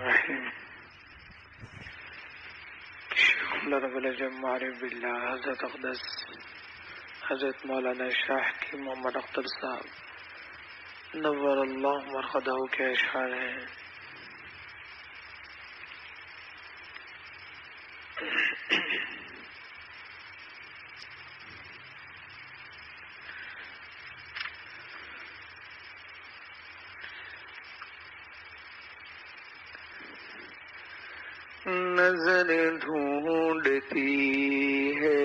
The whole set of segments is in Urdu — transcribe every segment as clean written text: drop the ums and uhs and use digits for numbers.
الرحیم. اللہ رب العزت عارف باللہ حضرت اقدس حضرت مولانا شاہ کی محمد اختر صاحب نور اللہ مرقدہ کے اشعار ہیں. نظر ڈھونڈتی ہے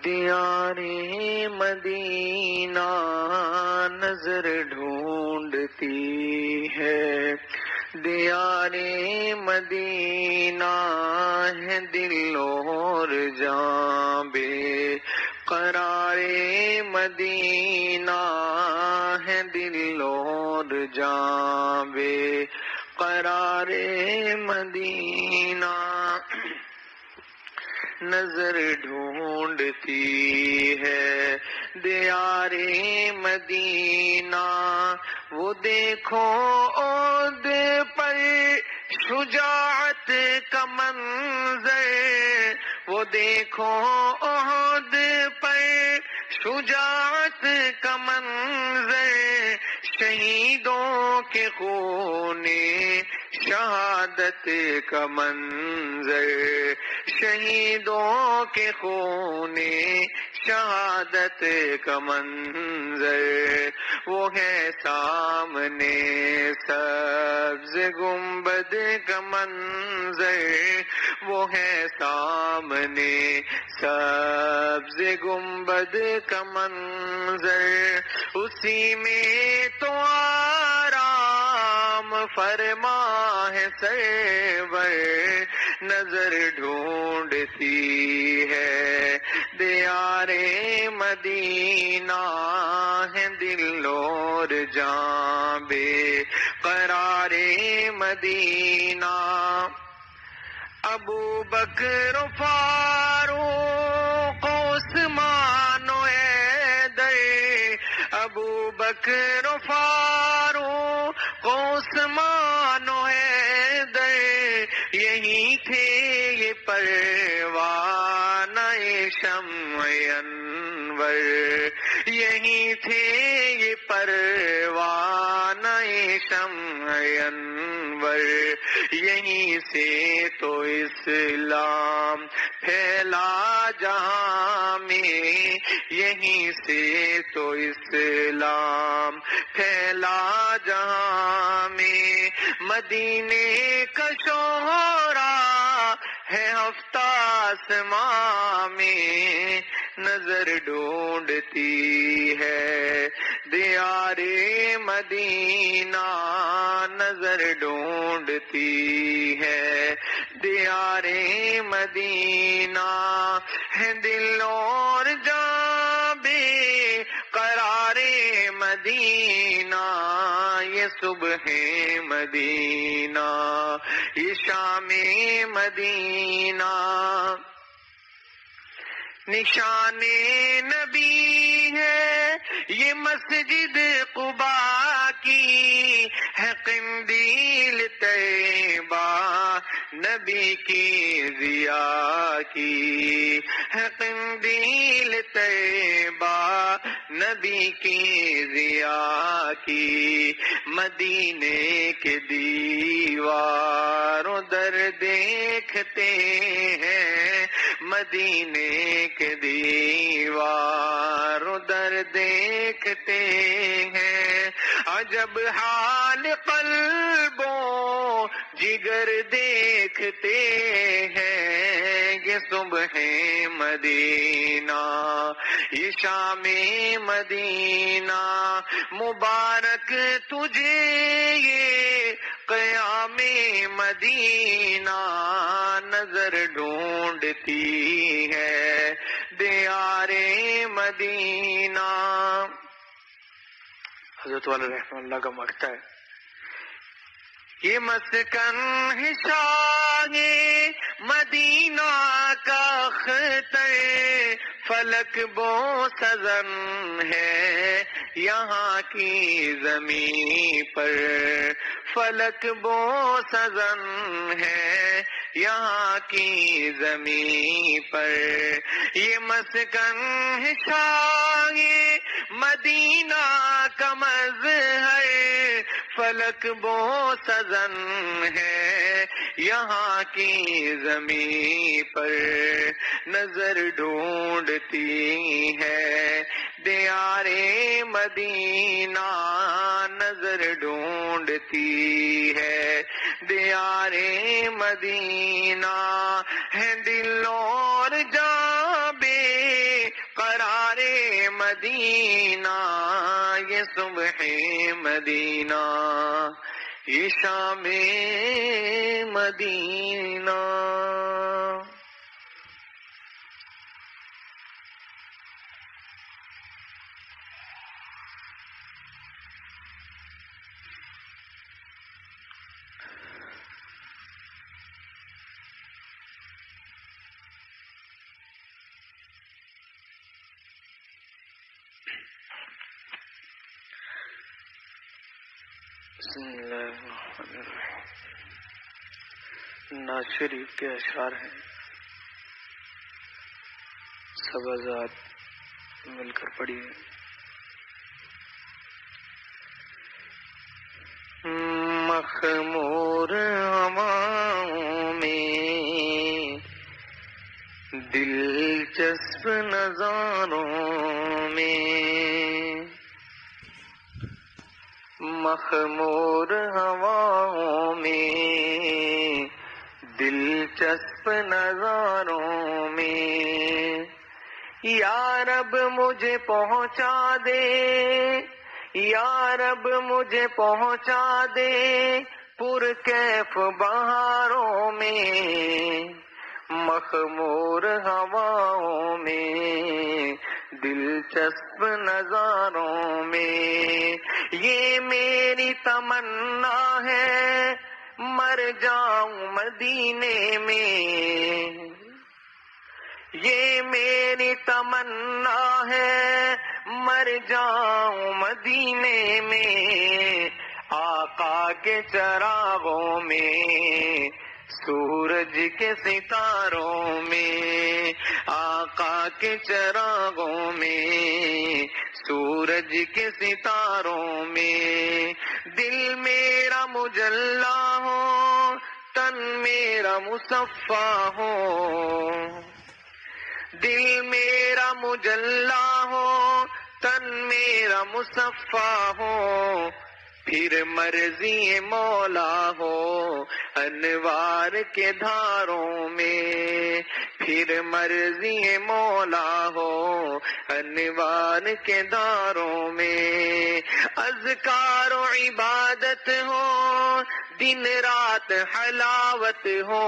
دیار مدینہ، نظر ڈھونڈتی ہے دیار مدینہ، ہے دل اور جاں بے قرار مدینہ، ہے دل اور جاں بے قرار مدینہ. نظر ڈھونڈتی ہے دیار مدینہ، وہ دیکھو عہد پر شجاعت کا منظر، وہ دیکھو عہد پر شجاعت کا منظر، شہیدوں کے خون شہادت کا منظر، شہیدوں کے خون شہادت کا منظر. وہ ہے سامنے سبز گنبد کا منظر، وہ ہے سامنے سبز گنبد کا منظر، اسی میں تو آرام فرما ہے سرور. نظر ڈھونڈتی ہے دیار مدینہ، ہے دل اور جاں بے قرار مدینہ. ابو بکر و فاروق و عثمان و حیدر، ابو بکر و فاروق و عثمان و حیدر، یہی تھے یہ پروانہ شمع انور، یہی تھے یہ پروانہ شمع انور. یہیں سے تو اسلام پھیلا جہاں میں، یہیں سے تو اسلام پھیلا جہاں میں. مدینے کا شہرا ہے ہفتہ آسماں میں، نظر ڈھونڈتی ہے دیار مدینہ، نظر ڈھونڈتی ہے دیار مدینہ، ہے دل اور جاں بے قرار مدینہ. یہ صبح مدینہ، یہ شام مدینہ، نشان نبی ہے یہ مسجد قباء کی، ہے قندیل طیبہ نبی کی ضیاء کی، ہے قندیل طیبہ نبی کی ضیاء کی. مدینے کے دیوار در دیکھتے ہیں، مدینے کے دیوار در دیکھتے ہیں. عجب حال قلب و جگر دیکھتے ہیں، یہ صبح مدینہ یہ شام مدینہ. مبارک تجھے یہ قیام مدینہ، نظر ڈھونڈتی ہے دیار مدینہ. حضرت والا رحمہ اللہ کا مکتا ہے، یہ مسکن ہے شاہ مدینہ کا اختر، فلک بو سزن ہے یہاں کی زمین پر، فلک بو سزن ہے یہاں کی زمین پر، یہ مسکن ہے شاہ مدینہ کا مظہر، فلک بو سزن ہے یہاں کی زمین پر، نظر ڈھونڈتی ہے دیار مدینہ، نظر ڈھونڈتی ہے دیار مدینہ، ہے دل اور جاں بے قرار مدینہ، یہ صبح مدینہ یہ شام مدینہ۔ بسم اللہ الرحمن الرحیم۔ نعت شریف کے اشعار ہیں، سب آزاد مل کر پڑھیے۔ مخمور ہواؤں میں دلچسپ نظاروں میں، مخمور ہواؤں میں دلچسپ نظاروں میں، یا رب مجھے پہنچا دے، یا رب مجھے پہنچا دے پرکیف بہاروں میں، مخمور ہواؤں میں دلچسپ نظاروں میں، یہ میری تمنا ہے مر جاؤں مدینے میں، یہ میری تمنا ہے مر جاؤں مدینے میں، آقا کے چراغوں میں سورج کے ستاروں میں، آقا کے چراغوں میں سورج کے ستاروں میں، دل میرا مجلا ہو تن میرا مصفا ہو، دل میرا مجلا ہو تن میرا مصفا ہو، پھر مرضی مولا ہو انوار کے دھاروں میں، پھر مرضی مولا ہو انوار کے دھاروں میں، اذکار و عبادت ہو دن رات حلاوت ہو،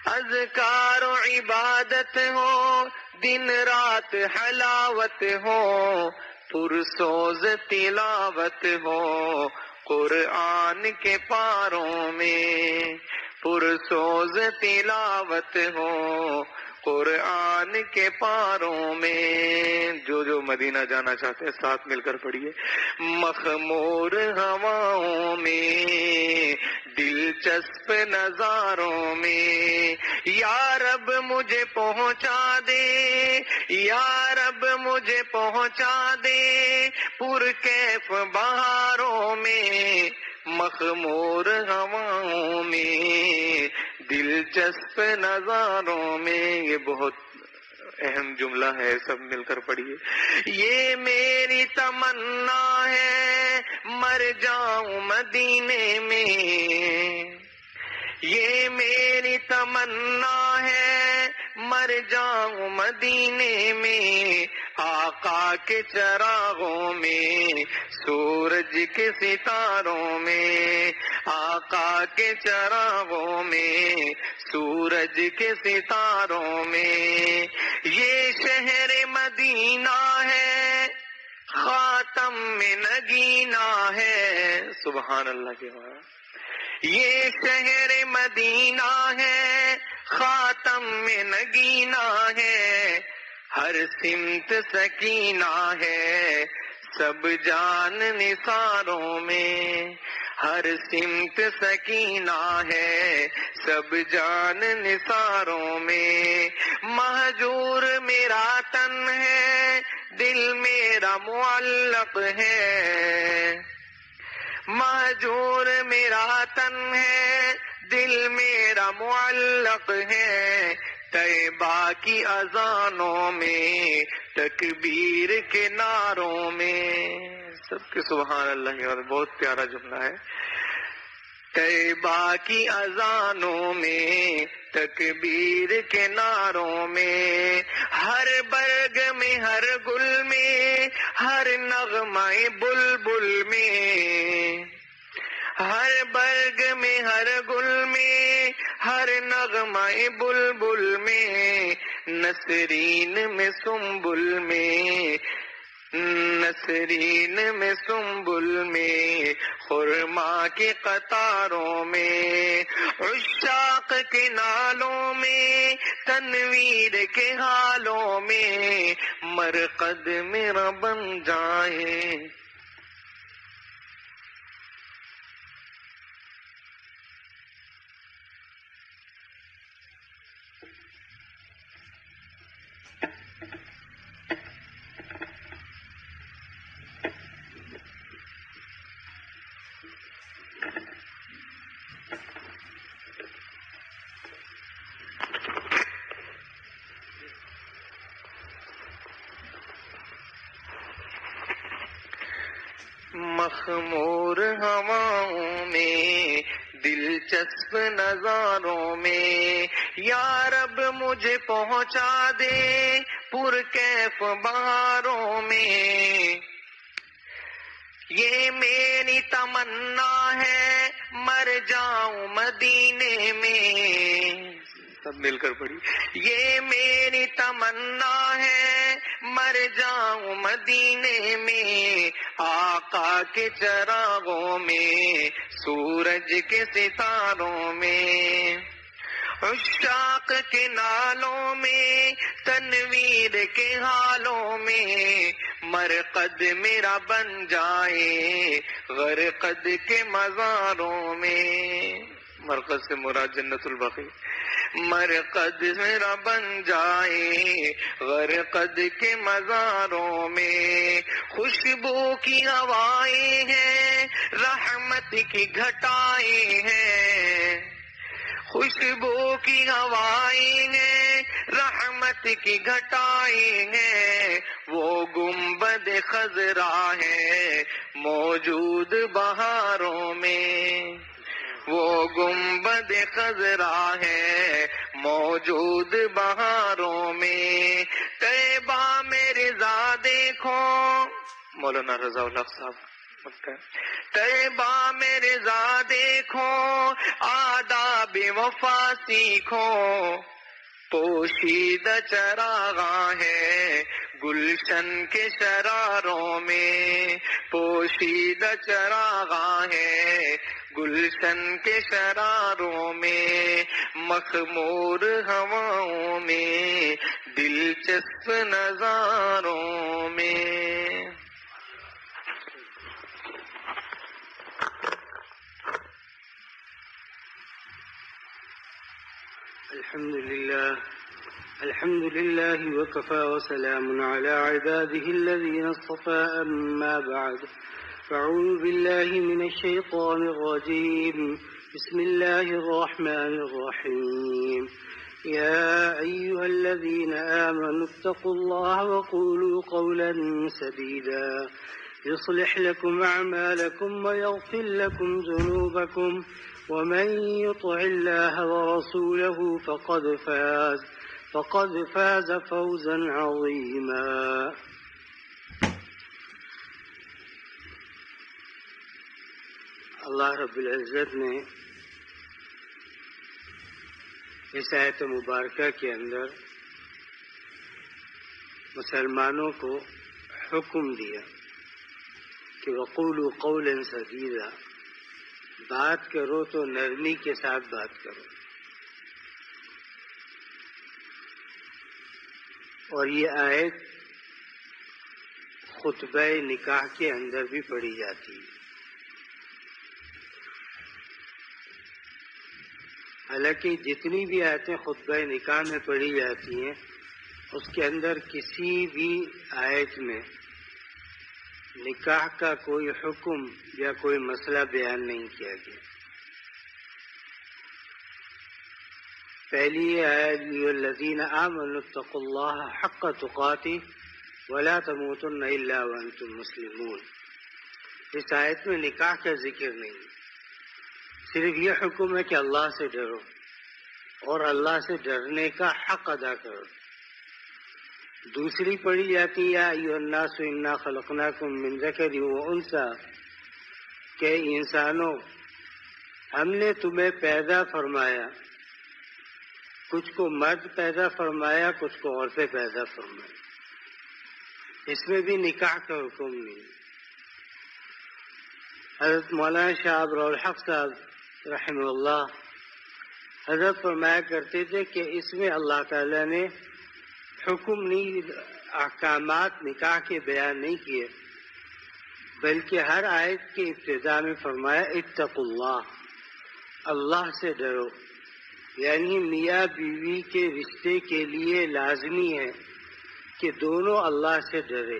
اذکار و عبادت ہو دن رات حلاوت ہو، پرسوز تلاوت ہو قرآن کے پاروں میں، پرسوز تلاوت ہو قرآن کے پاروں میں، جو مدینہ جانا چاہتے ہیں ساتھ مل کر پڑھیے۔ مخمور ہواؤں میں دلچسپ نظاروں میں، یا رب مجھے پہنچا دے، یا رب مجھے پہنچا دے پرکیف بہاروں میں، مخمور ہواؤں میں دلچسپ نظاروں میں۔ یہ بہت اہم جملہ ہے، سب مل کر پڑھیے۔ یہ میری تمنا ہے مر جاؤں مدینے میں، یہ میری تمنا ہے مر جاؤں مدینے میں، آقا کے چراغوں میں سورج کے ستاروں میں، آقا کے چراغوں میں سورج کے ستاروں میں، یہ شہر مدینہ ہے خاتم میں نگینہ ہے، سبحان اللہ کے بعد، یہ شہر مدینہ ہے خاتم میں نگینہ ہے، ہر سمت سکینہ ہے سب جان نثاروں میں، ہر سمت سکینہ ہے سب جان نثاروں میں، مہجور میرا تن ہے دل میرا معلق ہے، مہجور میرا تن ہے دل میرا معلق ہے، طیبہ کی اذانوں میں تکبیر کے نعروں میں، سب کے سبحان اللہ، اور بہت پیارا جملہ ہے، طیبہ کی اذانوں میں تکبیر کے نعروں میں، ہر برگ میں ہر گل میں ہر نغمہ بلبل میں، ہر برگ میں ہر گل میں ہر نغمہ بلبل میں، نسرین میں سنبل میں، نسرین میں سنبل میں، خرما کے قطاروں میں، عشاق کے نالوں میں تنویر کے حالوں میں، مرقد میرا بن جائے۔ مخمور ہواؤں میں دلچسپ نظاروں میں، یا رب مجھے پہنچا دے پرکیف بہاروں میں، یہ میری تمنا ہے مر جاؤں مدینے میں، سب مل کر پڑھی، یہ میری تمنا ہے مر جاؤں مدینے میں، آقا کے چراغوں میں سورج کے ستاروں میں، عشاق کے نالوں میں تنویر کے حالوں میں، مرقد میرا بن جائے غرقد کے مزاروں میں، مرقد سے مراد جنت البقیع، مرقد میرا بن جائے غرقد کے مزاروں میں، خوشبو کی ہوائیں ہیں رحمت کی گھٹائیں ہیں، خوشبو کی ہوائیں ہیں رحمت کی گھٹائیں ہیں، وہ گنبد خضرا ہے موجود بہاروں میں، وہ گنبد خضرا ہے موجود بہاروں میں، طیبہ میں رضا دیکھو، مولانا رضا الحق صاحب، طیبہ میں رضا دیکھو آداب وفا سیکھو، پوشیدہ چراغاں ہے گلشن کے شراروں میں، پوشیدہ چراغاں ہے گلشن کے شراروں میں، مخمور ہواؤں میں دلچسپ نظاروں میں۔ الحمد لله وكفى وسلام على عباده الذين اصطفى، أما بعد، فأعوذ بالله من الشيطان الرجيم، بسم الله الرحمن الرحيم، يا أيها الذين آمنوا اتقوا الله وقولوا قولا سديدا يصلح لكم أعمالكم ويغفر لكم ذنوبكم، ومن يطع الله ورسوله فقد فاز فوزا عظيما۔ اللہ رب العزت نے اس آیت مبارکہ کے اندر مسلمانوں کو حکم دیا کہ وقولوا قولا سدیدا، بات کرو تو نرمی کے ساتھ بات کرو، اور یہ آیت خطبہ نکاح کے اندر بھی پڑھی جاتی ہے. حالانکہ جتنی بھی آیتیں خطبہ نکاح میں پڑھی جاتی ہیں اس کے اندر کسی بھی آیت میں نکاح کا کوئی حکم یا کوئی مسئلہ بیان نہیں کیا گیا. پہلی آیت یا الذین آمنوا اتقوا اللہ حق تقاتہ ولا تموتن الا وانتم مسلمون. اس آیت میں نکاح کا ذکر نہیں، صرف یہ حکم ہے کہ اللہ سے ڈرو اور اللہ سے ڈرنے کا حق ادا کرو. دوسری پڑھی جاتی ہے یا ایھا الناس انا خلقناکم من ذکر وانثی، کہ انسانوں ہم نے تمہیں پیدا فرمایا، کچھ کو مرد پیدا فرمایا کچھ کو عورتیں پیدا فرمایا. اس میں بھی نکاح کا حکم نہیں. حضرت مولانا شاہ ابرار الحق صاحب رحمہ اللہ حضرت فرمایا کرتے تھے کہ اس میں اللہ تعالیٰ نے حکم نہیں، احکامات نکاح کے بیان نہیں کیے، بلکہ ہر آیت کے ابتدا میں فرمایا اتقوا اللہ، اللہ سے ڈرو. یعنی میاں بیوی کے رشتے کے لیے لازمی ہے کہ دونوں اللہ سے ڈرے.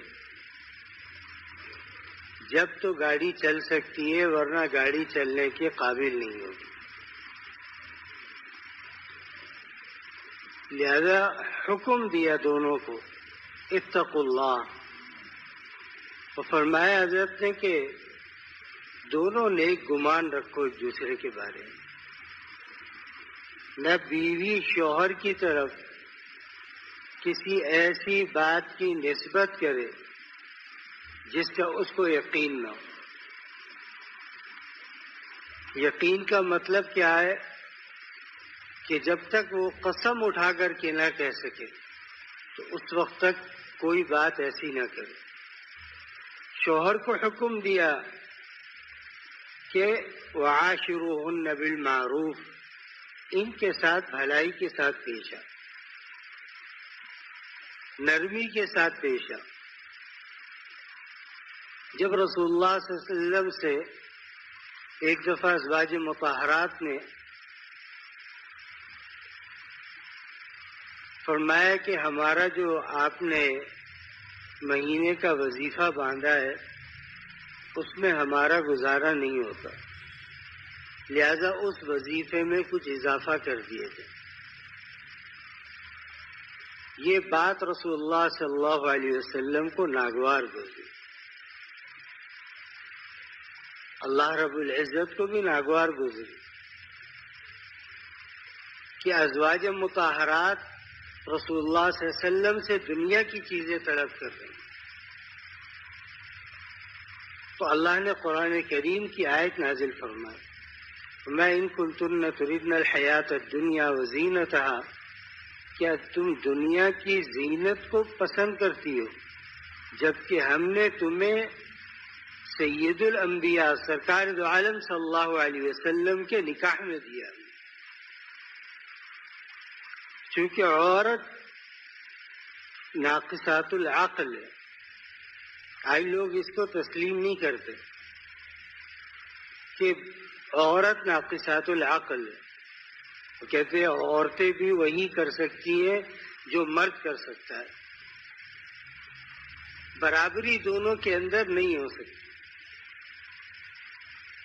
جب تو گاڑی چل سکتی ہے ورنہ گاڑی چلنے کے قابل نہیں ہوگی. لہذا حکم دیا دونوں کو اتقوا اللہ. اور فرمایا حضرت نے کہ دونوں نیک گمان رکھو ایک دوسرے کے بارے میں. نہ بیوی شوہر کی طرف کسی ایسی بات کی نسبت کرے جس کا اس کو یقین نہ ہو. یقین کا مطلب کیا ہے کہ جب تک وہ قسم اٹھا کر کے نہ کہہ سکے تو اس وقت تک کوئی بات ایسی نہ کرے. شوہر کو حکم دیا کہ وعاشروہن بالمعروف، ان کے ساتھ بھلائی کے ساتھ پیش آ، نرمی کے ساتھ پیش آ. جب رسول اللہ صلی اللہ علیہ وسلم سے ایک دفعہ ازواج مطہرات نے فرمایا کہ ہمارا جو آپ نے مہینے کا وظیفہ باندھا ہے اس میں ہمارا گزارا نہیں ہوتا، لہذا اس وظیفے میں کچھ اضافہ کر دیے تھے. یہ بات رسول اللہ صلی اللہ علیہ وسلم کو ناگوار گزری، اللہ رب العزت کو بھی ناگوار گزری کہ ازواج مطہرات رسول اللہ صلی اللہ علیہ وسلم سے دنیا کی چیزیں طلب کر رہی. تو اللہ نے قرآن کریم کی آیت نازل فرمائی میں ان کنتن تردن الحیات الدنیا وزینتها، کیا تم دنیا کی زینت کو پسند کرتی ہو جبکہ ہم نے تمہیں سید الانبیاء سرکار دو عالم صلی اللہ علیہ وسلم کے نکاح میں دیا. چونکہ عورت ناقصات العقل ہے، آئی لوگ اس کو تسلیم نہیں کرتے کہ عورت ناقصات العقل ہے. وہ کہتے ہیں عورتیں بھی وہی کر سکتی ہیں جو مرد کر سکتا ہے، برابری دونوں کے اندر نہیں ہو سکتی.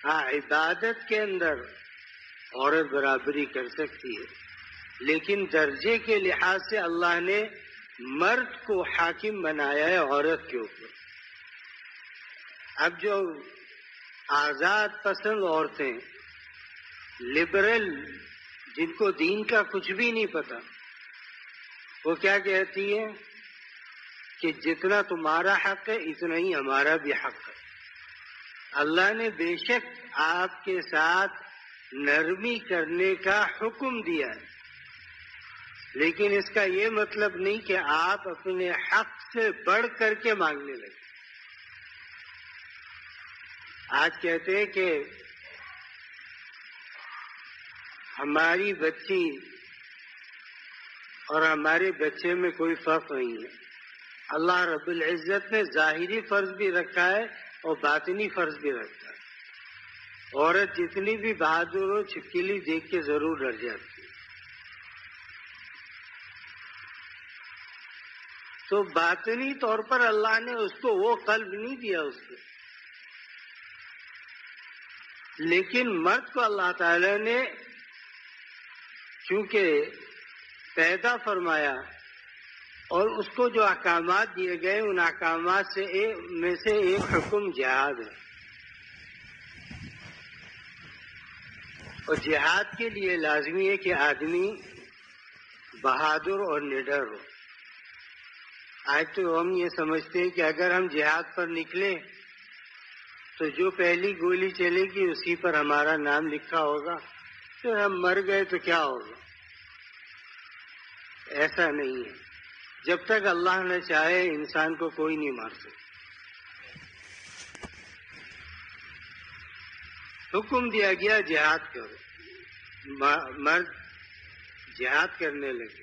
ہاں عبادت کے اندر عورت برابری کر سکتی ہے، لیکن درجے کے لحاظ سے اللہ نے مرد کو حاکم بنایا ہے عورت کے اوپر. اب جو آزاد پسند عورتیں، لبرل، جن کو دین کا کچھ بھی نہیں پتا، وہ کیا کہتی ہیں کہ جتنا تمہارا حق ہے اتنا ہی ہمارا بھی حق ہے. اللہ نے بے شک آپ کے ساتھ نرمی کرنے کا حکم دیا ہے، لیکن اس کا یہ مطلب نہیں کہ آپ اپنے حق سے بڑھ کر کے مانگنے لگے. آج کہتے ہیں کہ ہماری بچی اور ہمارے بچے میں کوئی فرق نہیں ہے، اللہ رب العزت نے ظاہری فرض بھی رکھا ہے اور باطنی فرض بھی رکھا ہے. عورت جتنی بھی بہادر ہو چھپکلی دیکھ کے ضرور ڈر جاتی ہے. تو باطنی طور پر اللہ نے اس کو وہ قلب نہیں دیا اس کو، لیکن مرد کو اللہ تعالی نے چونکہ پیدا فرمایا اور اس کو جو احکامات دیے گئے ان احکامات میں سے ایک حکم جہاد ہے. اور جہاد کے لیے لازمی ہے کہ آدمی بہادر اور نڈر ہو. آج تو ہم یہ سمجھتے ہیں کہ اگر ہم جہاد پر نکلیں تو جو پہلی گولی چلے گی اسی پر ہمارا نام لکھا ہوگا، پھر ہم مر گئے تو کیا ہوگا. ایسا نہیں ہے. جب تک اللہ نہ چاہے انسان کو کوئی نہیں مار سکتا. حکم دیا گیا جہاد کرو. مرد جہاد کرنے لگے.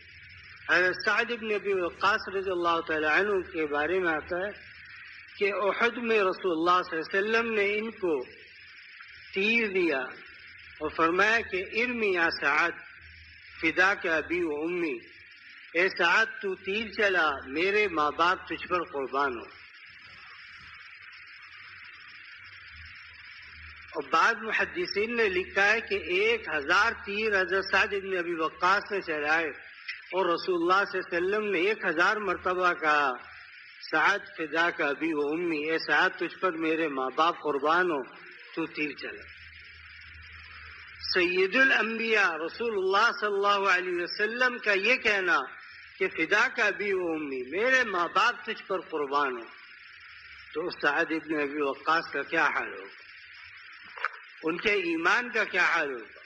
حضرت سعد بن ابی وقاص رضی اللہ تعالی عنہ کے بارے میں آتا ہے کہ احد میں رسول اللہ صلی اللہ علیہ وسلم نے ان کو تیر دیا اور فرمایا کہ ارمی یا سعد فدا کے ابی و امی، اے سعد تو تیر چلا، میرے ماں باپ تجھ پر قربان ہو. اور بعض محدثین نے لکھا ہے کہ 1000 تیر حضرت سعد بن ابی وقاص نے چلائے اور رسول اللہ صلی اللہ علیہ وسلم نے 1000 مرتبہ کہا سعد فدا کا ابی و امی، اے سعد تجھ پر میرے ماں باپ قربان ہو، تو تیر چلا. سید الانبیاء رسول اللہ صلی اللہ علیہ وسلم کا یہ کہنا کہ فدا کا ابی و امی، میرے ماں باپ تجھ پر قربان ہو، تو سعد ابن ابی وقاص کا کیا حال ہوگا، ان کے ایمان کا کیا حال ہوگا.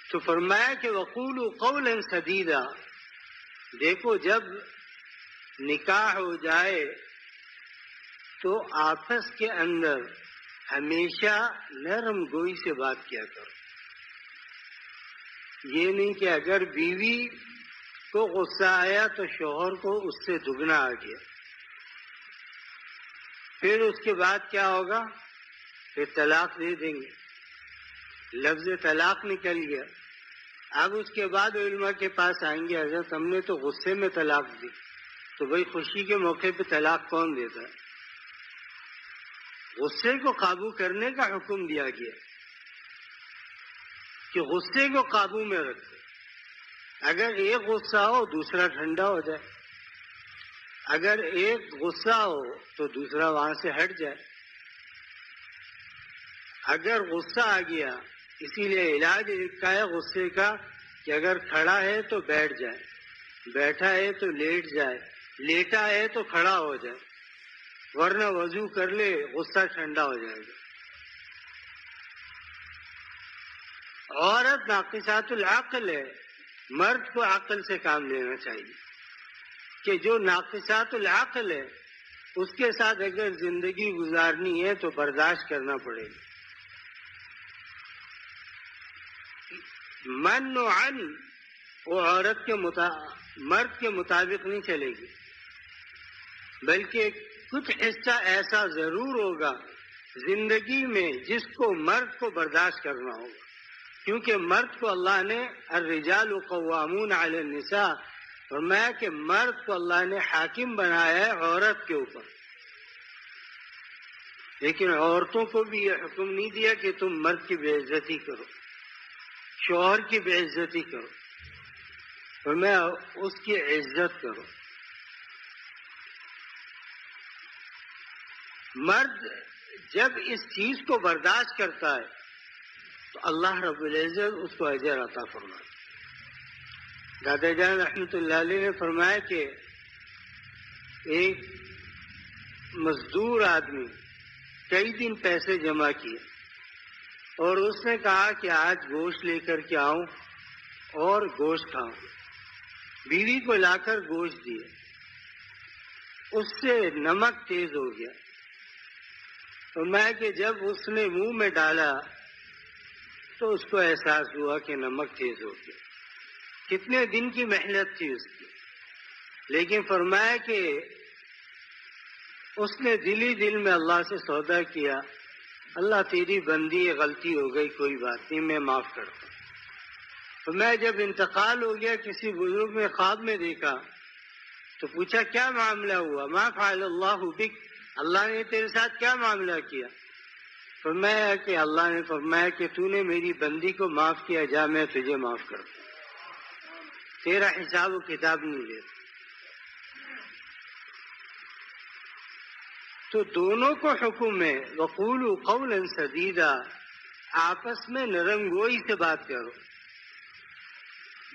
تو فرمایا کہ وقولوا قولا سدیدا، دیکھو جب نکاح ہو جائے تو آپس کے اندر ہمیشہ نرم گوئی سے بات کیا کرو. یہ نہیں کہ اگر بیوی کو غصہ آیا تو شوہر کو اس سے دگنا آ گیا، پھر اس کے بعد کیا ہوگا، پھر طلاق دے دیں گے. لفظ طلاق نکل گیا. اب اس کے بعد علماء کے پاس آئیں گے، حضرت ہم نے تو غصے میں طلاق دی. تو بھائی خوشی کے موقع پہ طلاق کون دیتا ہے؟ غصے کو قابو کرنے کا حکم دیا گیا کہ غصے کو قابو میں رکھو. اگر ایک غصہ ہو دوسرا ٹھنڈا ہو جائے، اگر ایک غصہ ہو تو دوسرا وہاں سے ہٹ جائے. اگر غصہ آ گیا، اسی لیے علاج لکھا ہے غصے کا کہ اگر کھڑا ہے تو بیٹھ جائے، بیٹھا ہے تو لیٹ جائے، لیٹا ہے تو کھڑا ہو جائے، ورنہ وضو کر لے، غصہ ٹھنڈا ہو جائے گا. عورت ناقصات العقل ہے، مرد کو عقل سے کام لینا چاہیے کہ جو ناقصات العقل ہے اس کے ساتھ اگر زندگی گزارنی ہے تو برداشت کرنا پڑے گا. من و عن وہ عورت کے مرد کے مطابق نہیں چلے گی، بلکہ کچھ حصہ ایسا ضرور ہوگا زندگی میں جس کو مرد کو برداشت کرنا ہوگا، کیونکہ مرد کو اللہ نے الرجال قوامون علی النساء فرمایا کہ مرد کو اللہ نے حاکم بنایا ہے عورت کے اوپر. لیکن عورتوں کو بھی یہ حکم نہیں دیا کہ تم مرد کی بے عزتی کرو، شوہر کی بے عزتی کرو، فرمایا اس کی عزت کرو. مرد جب اس چیز کو برداشت کرتا ہے تو اللہ رب العزت اس کو اجر عطا فرمائے. دادا جان رحمۃ اللہ علیہ نے فرمایا کہ ایک مزدور آدمی کئی دن پیسے جمع کیے اور اس نے کہا کہ آج گوشت لے کر کے آؤں اور گوشت کھاؤں. بیوی کو لا کر گوشت دیے، اس سے نمک تیز ہو گیا. فرمایا کہ جب اس نے منہ میں ڈالا تو اس کو احساس ہوا کہ نمک تیز ہو گیا. کتنے دن کی محنت تھی اس کی. لیکن فرمایا کہ اس نے دل میں اللہ سے سودا کیا، اللہ تیری بندی غلطی ہو گئی، کوئی بات نہیں، میں معاف کرتا ہوں۔ تو میں جب انتقال ہو گیا کسی بزرگ نے خواب میں دیکھا تو پوچھا کیا معاملہ ہوا؟ ما فعل اللہ بک، اللہ نے تیرے ساتھ کیا معاملہ کیا؟ فرمایا کہ اللہ نے فرمایا کہ تو نے میری بندی کو معاف کیا، جا میں تجھے معاف کرتا ہوں، تیرا حساب و کتاب نہیں لیتا۔ تو دونوں کو حکم ہے وقولوا قولا سدیدا، آپس میں نرم گوئی سے بات کرو۔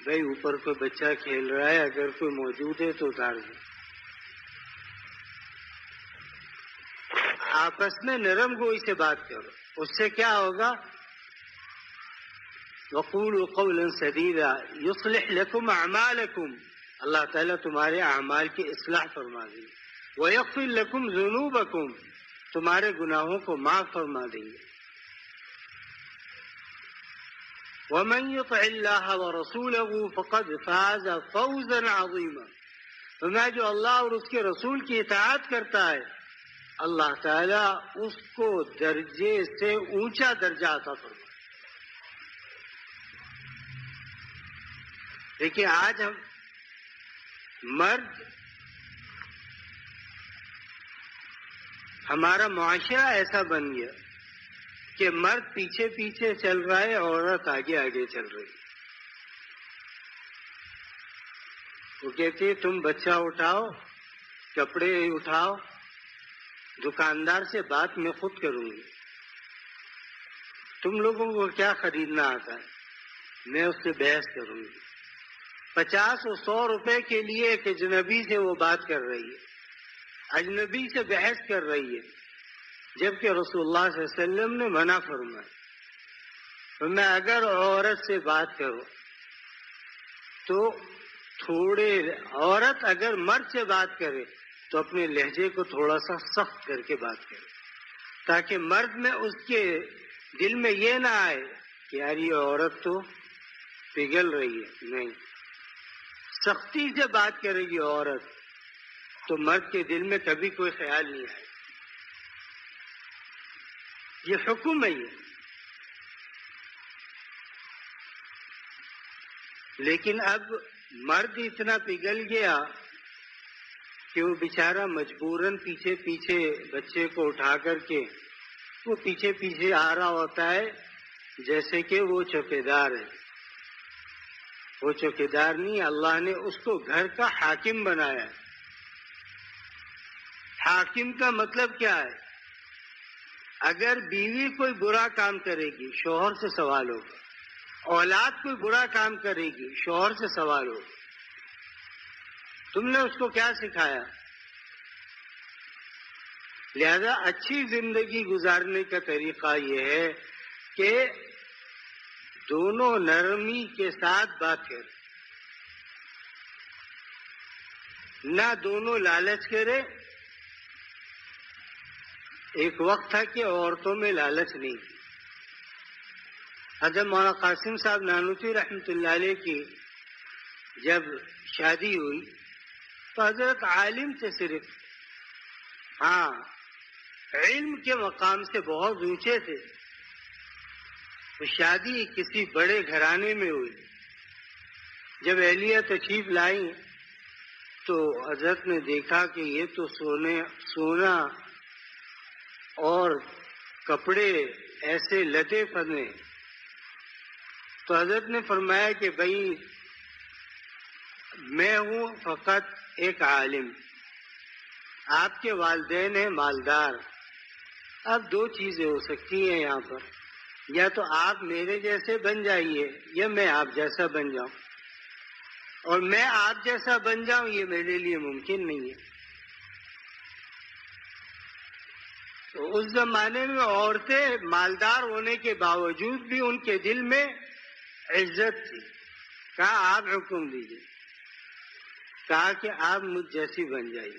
بھائی اوپر کوئی بچہ کھیل رہا ہے، اگر کوئی موجود ہے تو اتار دو۔ آپس میں نرم گوئی سے بات کرو، اس سے کیا ہوگا؟ وقولوا قولا سدیدا یصلح لکم اعمالکم، اللہ تعالیٰ تمہارے اعمال کی اصلاح فرما دیں گے، وَيَغْفِرْ لَكُمْ ذُنُوبَكُمْ، تمہارے گناہوں کو معاف فرما دیں گے۔ وَمَنْ يُطِعِ اللَّهَ وَرَسُولَهُ فَقَدْ فَازَ فَوْزًا عَظِيمًا، فرمایا جو اللہ اور اس کے رسول کی اطاعت کرتا ہے اللہ تعالیٰ اس کو درجے سے اونچا درجہ عطا فرمائے۔ دیکھیے آج ہم مرد، ہمارا معاشرہ ایسا بن گیا کہ مرد پیچھے پیچھے چل رہا ہے، عورت آگے آگے چل رہی ہے۔ وہ کہتی ہے تم بچہ اٹھاؤ، کپڑے اٹھاؤ، دکاندار سے بات میں خود کروں گی، تم لوگوں کو کیا خریدنا آتا ہے، میں اس سے بحث کروں گی۔ 50 اور 100 روپے کے لیے ایک اجنبی سے وہ بات کر رہی ہے، اجنبی سے بحث کر رہی ہے، جبکہ رسول اللہ صلی اللہ علیہ وسلم نے منع فرمایا۔ تو میں اگر عورت سے بات کروں تو عورت اگر مرد سے بات کرے تو اپنے لہجے کو تھوڑا سا سخت کر کے بات کرے، تاکہ مرد میں اس کے دل میں یہ نہ آئے کہ یار یہ عورت تو پگھل رہی ہے۔ نہیں، سختی سے بات کرے گی عورت تو مرد کے دل میں کبھی کوئی خیال نہیں آئے۔ یہ حکم ہے یہ۔ لیکن اب مرد اتنا پگھل گیا کہ وہ بیچارہ مجبوراً پیچھے پیچھے بچے کو اٹھا کر کے وہ پیچھے پیچھے آ رہا ہوتا ہے جیسے کہ وہ چوکیدار ہے۔ وہ چوکیدار نہیں، اللہ نے اس کو گھر کا حاکم بنایا ہے۔ حاکم کا مطلب کیا ہے؟ اگر بیوی کوئی برا کام کرے گی شوہر سے سوال ہوگا، اولاد کوئی برا کام کرے گی شوہر سے سوال ہوگا۔ تم نے اس کو کیا سکھایا؟ لہذا اچھی زندگی گزارنے کا طریقہ یہ ہے کہ دونوں نرمی کے ساتھ بات کریں، نہ دونوں لالچ کرے۔ ایک وقت تھا کہ عورتوں میں لالچ نہیں تھی۔ حضرت مولانا قاسم صاحب نانوتوی رحمۃ اللہ علیہ کی جب شادی ہوئی تو حضرت عالم تھے صرف، ہاں علم کے مقام سے بہت اونچے تھے۔ تو شادی کسی بڑے گھرانے میں ہوئی۔ جب اہلیہ تشریف لائی تو حضرت نے دیکھا کہ یہ تو سونا اور کپڑے ایسے لدے پھنے۔ تو حضرت نے فرمایا کہ بھائی میں ہوں فقط ایک عالم، آپ کے والدین ہیں مالدار، اب دو چیزیں ہو سکتی ہیں یہاں پر، یا تو آپ میرے جیسے بن جائیے یا میں آپ جیسا بن جاؤں، اور میں آپ جیسا بن جاؤں یہ میرے لیے ممکن نہیں ہے۔ تو اس زمانے میں عورتیں مالدار ہونے کے باوجود بھی ان کے دل میں عزت تھی۔ کہا آپ حکم دیجیے، کہا کہ آپ مجھ جیسی بن جائیے۔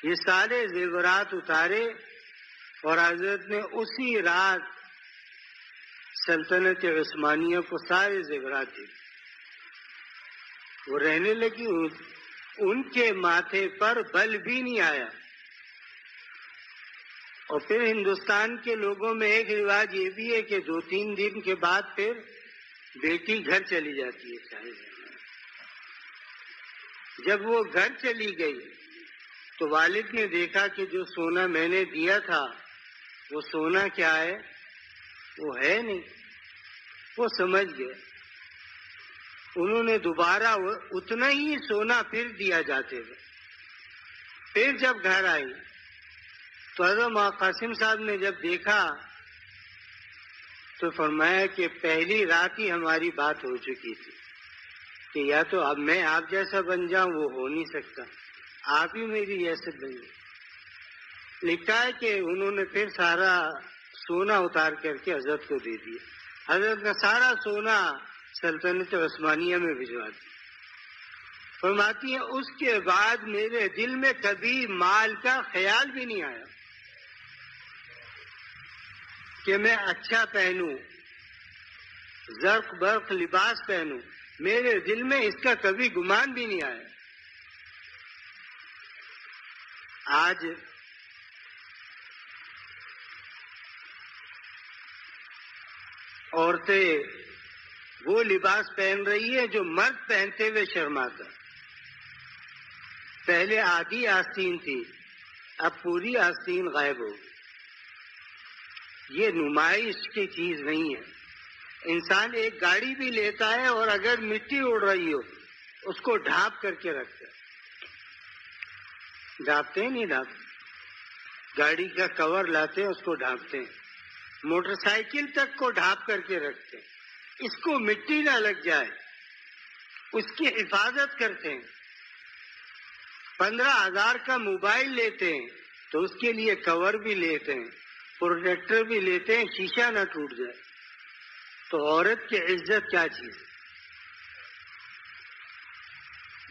یہ سارے زیورات اتارے اور حضرت نے اسی رات سلطنت عثمانیہ کو سارے زیورات دیے۔ وہ رہنے لگی، ان کے ماتھے پر بل بھی نہیں آیا۔ اور پھر ہندوستان کے لوگوں میں ایک رواج یہ بھی ہے کہ 2-3 دن کے بعد پھر بیٹی گھر چلی جاتی ہے چاہے۔ جب وہ گھر چلی گئی تو والد نے دیکھا کہ جو سونا میں نے دیا تھا وہ سونا کیا ہے، وہ ہے نہیں۔ وہ سمجھ گئے، انہوں نے دوبارہ اتنا ہی سونا پھر دیا جاتے ہوئے۔ پھر جب گھر آئی تو حضرت قاسم صاحب نے جب دیکھا تو فرمایا کہ پہلی رات ہی ہماری بات ہو چکی تھی کہ یا تو اب میں آپ جیسا بن جاؤں، وہ ہو نہیں سکتا، آپ ہی میری حیثیت بنی۔ لکھا ہے کہ انہوں نے پھر سارا سونا اتار کر کے حضرت کو دے دیا۔ حضرت نے سارا سونا سلطنت عثمانیہ میں بھجوا دیا۔ فرماتی ہیں اس کے بعد میرے دل میں کبھی مال کا خیال بھی نہیں آیا کہ میں اچھا پہنوں، زرق برق لباس پہنوں، میرے دل میں اس کا کبھی گمان بھی نہیں آیا۔ آج عورتیں وہ لباس پہن رہی ہے جو مرد پہنتے ہوئے شرماتا۔ پہلے آدھی آستین تھی، اب پوری آستین غائب ہو گئی۔ یہ نمائش کی چیز نہیں ہے۔ انسان ایک گاڑی بھی لیتا ہے اور اگر مٹی اڑ رہی ہو اس کو ڈھانپ کر کے رکھتا ہے۔ ڈھانپتے ہیں نہیں ڈھانپتے، گاڑی کا کور لاتے ہیں اس کو ڈھانپتے ہیں، موٹر سائیکل تک کو ڈھانپ کر کے رکھتے ہیں، اس کو مٹی نہ لگ جائے اس کی حفاظت کرتے ہیں۔ 15,000 کا موبائل لیتے ہیں تو اس کے لیے کور بھی لیتے ہیں، پروٹیکٹر بھی لیتے ہیں، شیشہ نہ ٹوٹ جائے۔ تو عورت کی عزت کیا چیز ہے؟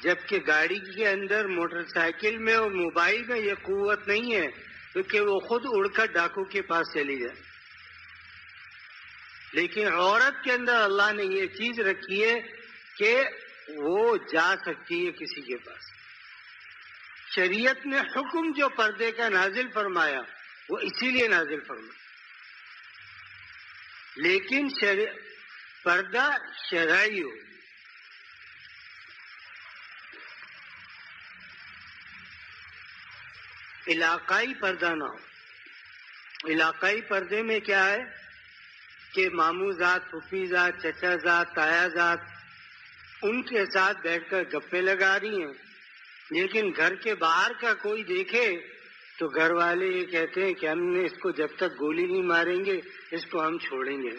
جبکہ گاڑی کے اندر، موٹر سائیکل میں اور موبائل میں یہ قوت نہیں ہے کیونکہ وہ خود اڑ کر ڈاکو کے پاس چلی جائے۔ لیکن عورت کے اندر اللہ نے یہ چیز رکھی ہے کہ وہ جا سکتی ہے کسی کے پاس۔ شریعت نے حکم جو پردے کا نازل فرمایا وہ اسی لیے نازل فرمایا، لیکن پردہ شرعی ہو۔ علاقائی پردہ نہ ہو۔ علاقائی پردے میں کیا ہے کہ ماموں ذات، پھوپھی ذات، چچا ذات، تایا ذات ان کے ساتھ بیٹھ کر گپے لگا رہی ہیں، لیکن گھر کے باہر کا کوئی دیکھے تو گھر والے یہ کہتے ہیں کہ ہم نے اس کو جب تک گولی نہیں ماریں گے اس کو ہم چھوڑیں گے۔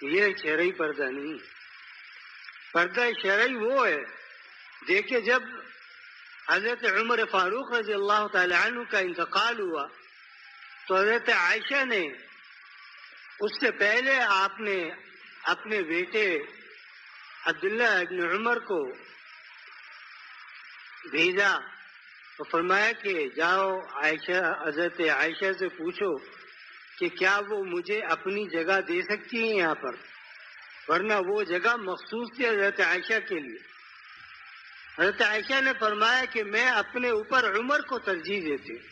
یہ شرعی پردہ نہیں۔ پردہ شرعی وہ ہے، دیکھیں جب حضرت عمر فاروق رضی اللہ تعالی عنہ کا انتقال ہوا تو حضرت عائشہ نے اس سے پہلے آپ نے اپنے بیٹے عبداللہ ابن عمر کو بھیجا تو فرمایا کہ جاؤ حضرت عائشہ سے پوچھو کہ کیا وہ مجھے اپنی جگہ دے سکتی ہیں یہاں پر، ورنہ وہ جگہ مخصوص تھی حضرت عائشہ کے لیے۔ حضرت عائشہ نے فرمایا کہ میں اپنے اوپر عمر کو ترجیح دیتی ہوں،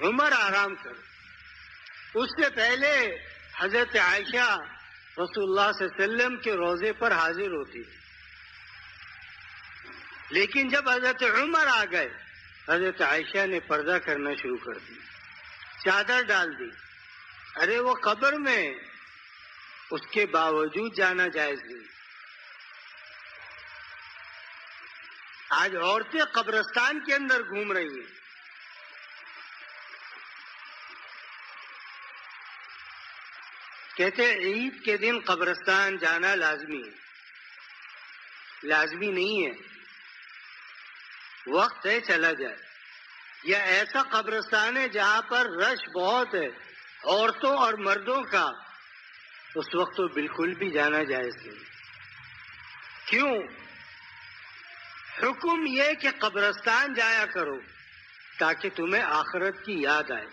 عمر آرام کر۔ اس سے پہلے حضرت عائشہ رسول اللہ صلی اللہ علیہ وسلم کے روضے پر حاضر ہوتی تھی، لیکن جب حضرت عمر آ گئے حضرت عائشہ نے پردہ کرنا شروع کر دیا، چادر ڈال دی۔ ارے وہ قبر میں، اس کے باوجود جانا جائز نہیں۔ آج عورتیں قبرستان کے اندر گھوم رہی ہیں۔ کہتے ہیں عید کے دن قبرستان جانا لازمی ہے، لازمی نہیں ہے، وقت ہے چلا جائے۔ یا ایسا قبرستان ہے جہاں پر رش بہت ہے عورتوں اور مردوں کا، اس وقت تو بالکل بھی جانا جائز نہیں۔ کیوں؟ حکم یہ کہ قبرستان جایا کرو تاکہ تمہیں آخرت کی یاد آئے۔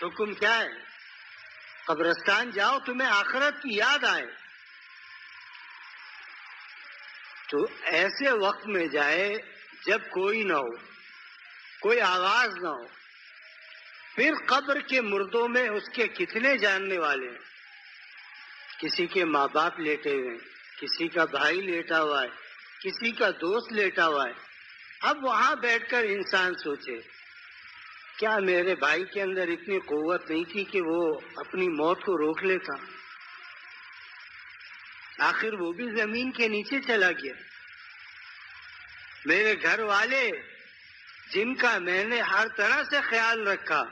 حکم کیا ہے؟ قبرستان جاؤ تمہیں آخرت کی یاد آئے، تو ایسے وقت میں جائے جب کوئی نہ ہو، کوئی آواز نہ ہو. پھر قبر کے مردوں میں اس کے کتنے جاننے والے ہیں. کسی کے ماں باپ لیٹے ہوئے ہیں، کسی کا بھائی لیٹا ہوا ہے، کسی کا دوست لیٹا ہوا ہے. اب وہاں بیٹھ کر انسان سوچے کیا میرے بھائی کے اندر اتنی قوت نہیں تھی کہ وہ اپنی موت کو روک لیتا؟ آخر وہ بھی زمین کے نیچے چلا گیا. میرے گھر والے جن کا میں نے ہر طرح سے خیال رکھا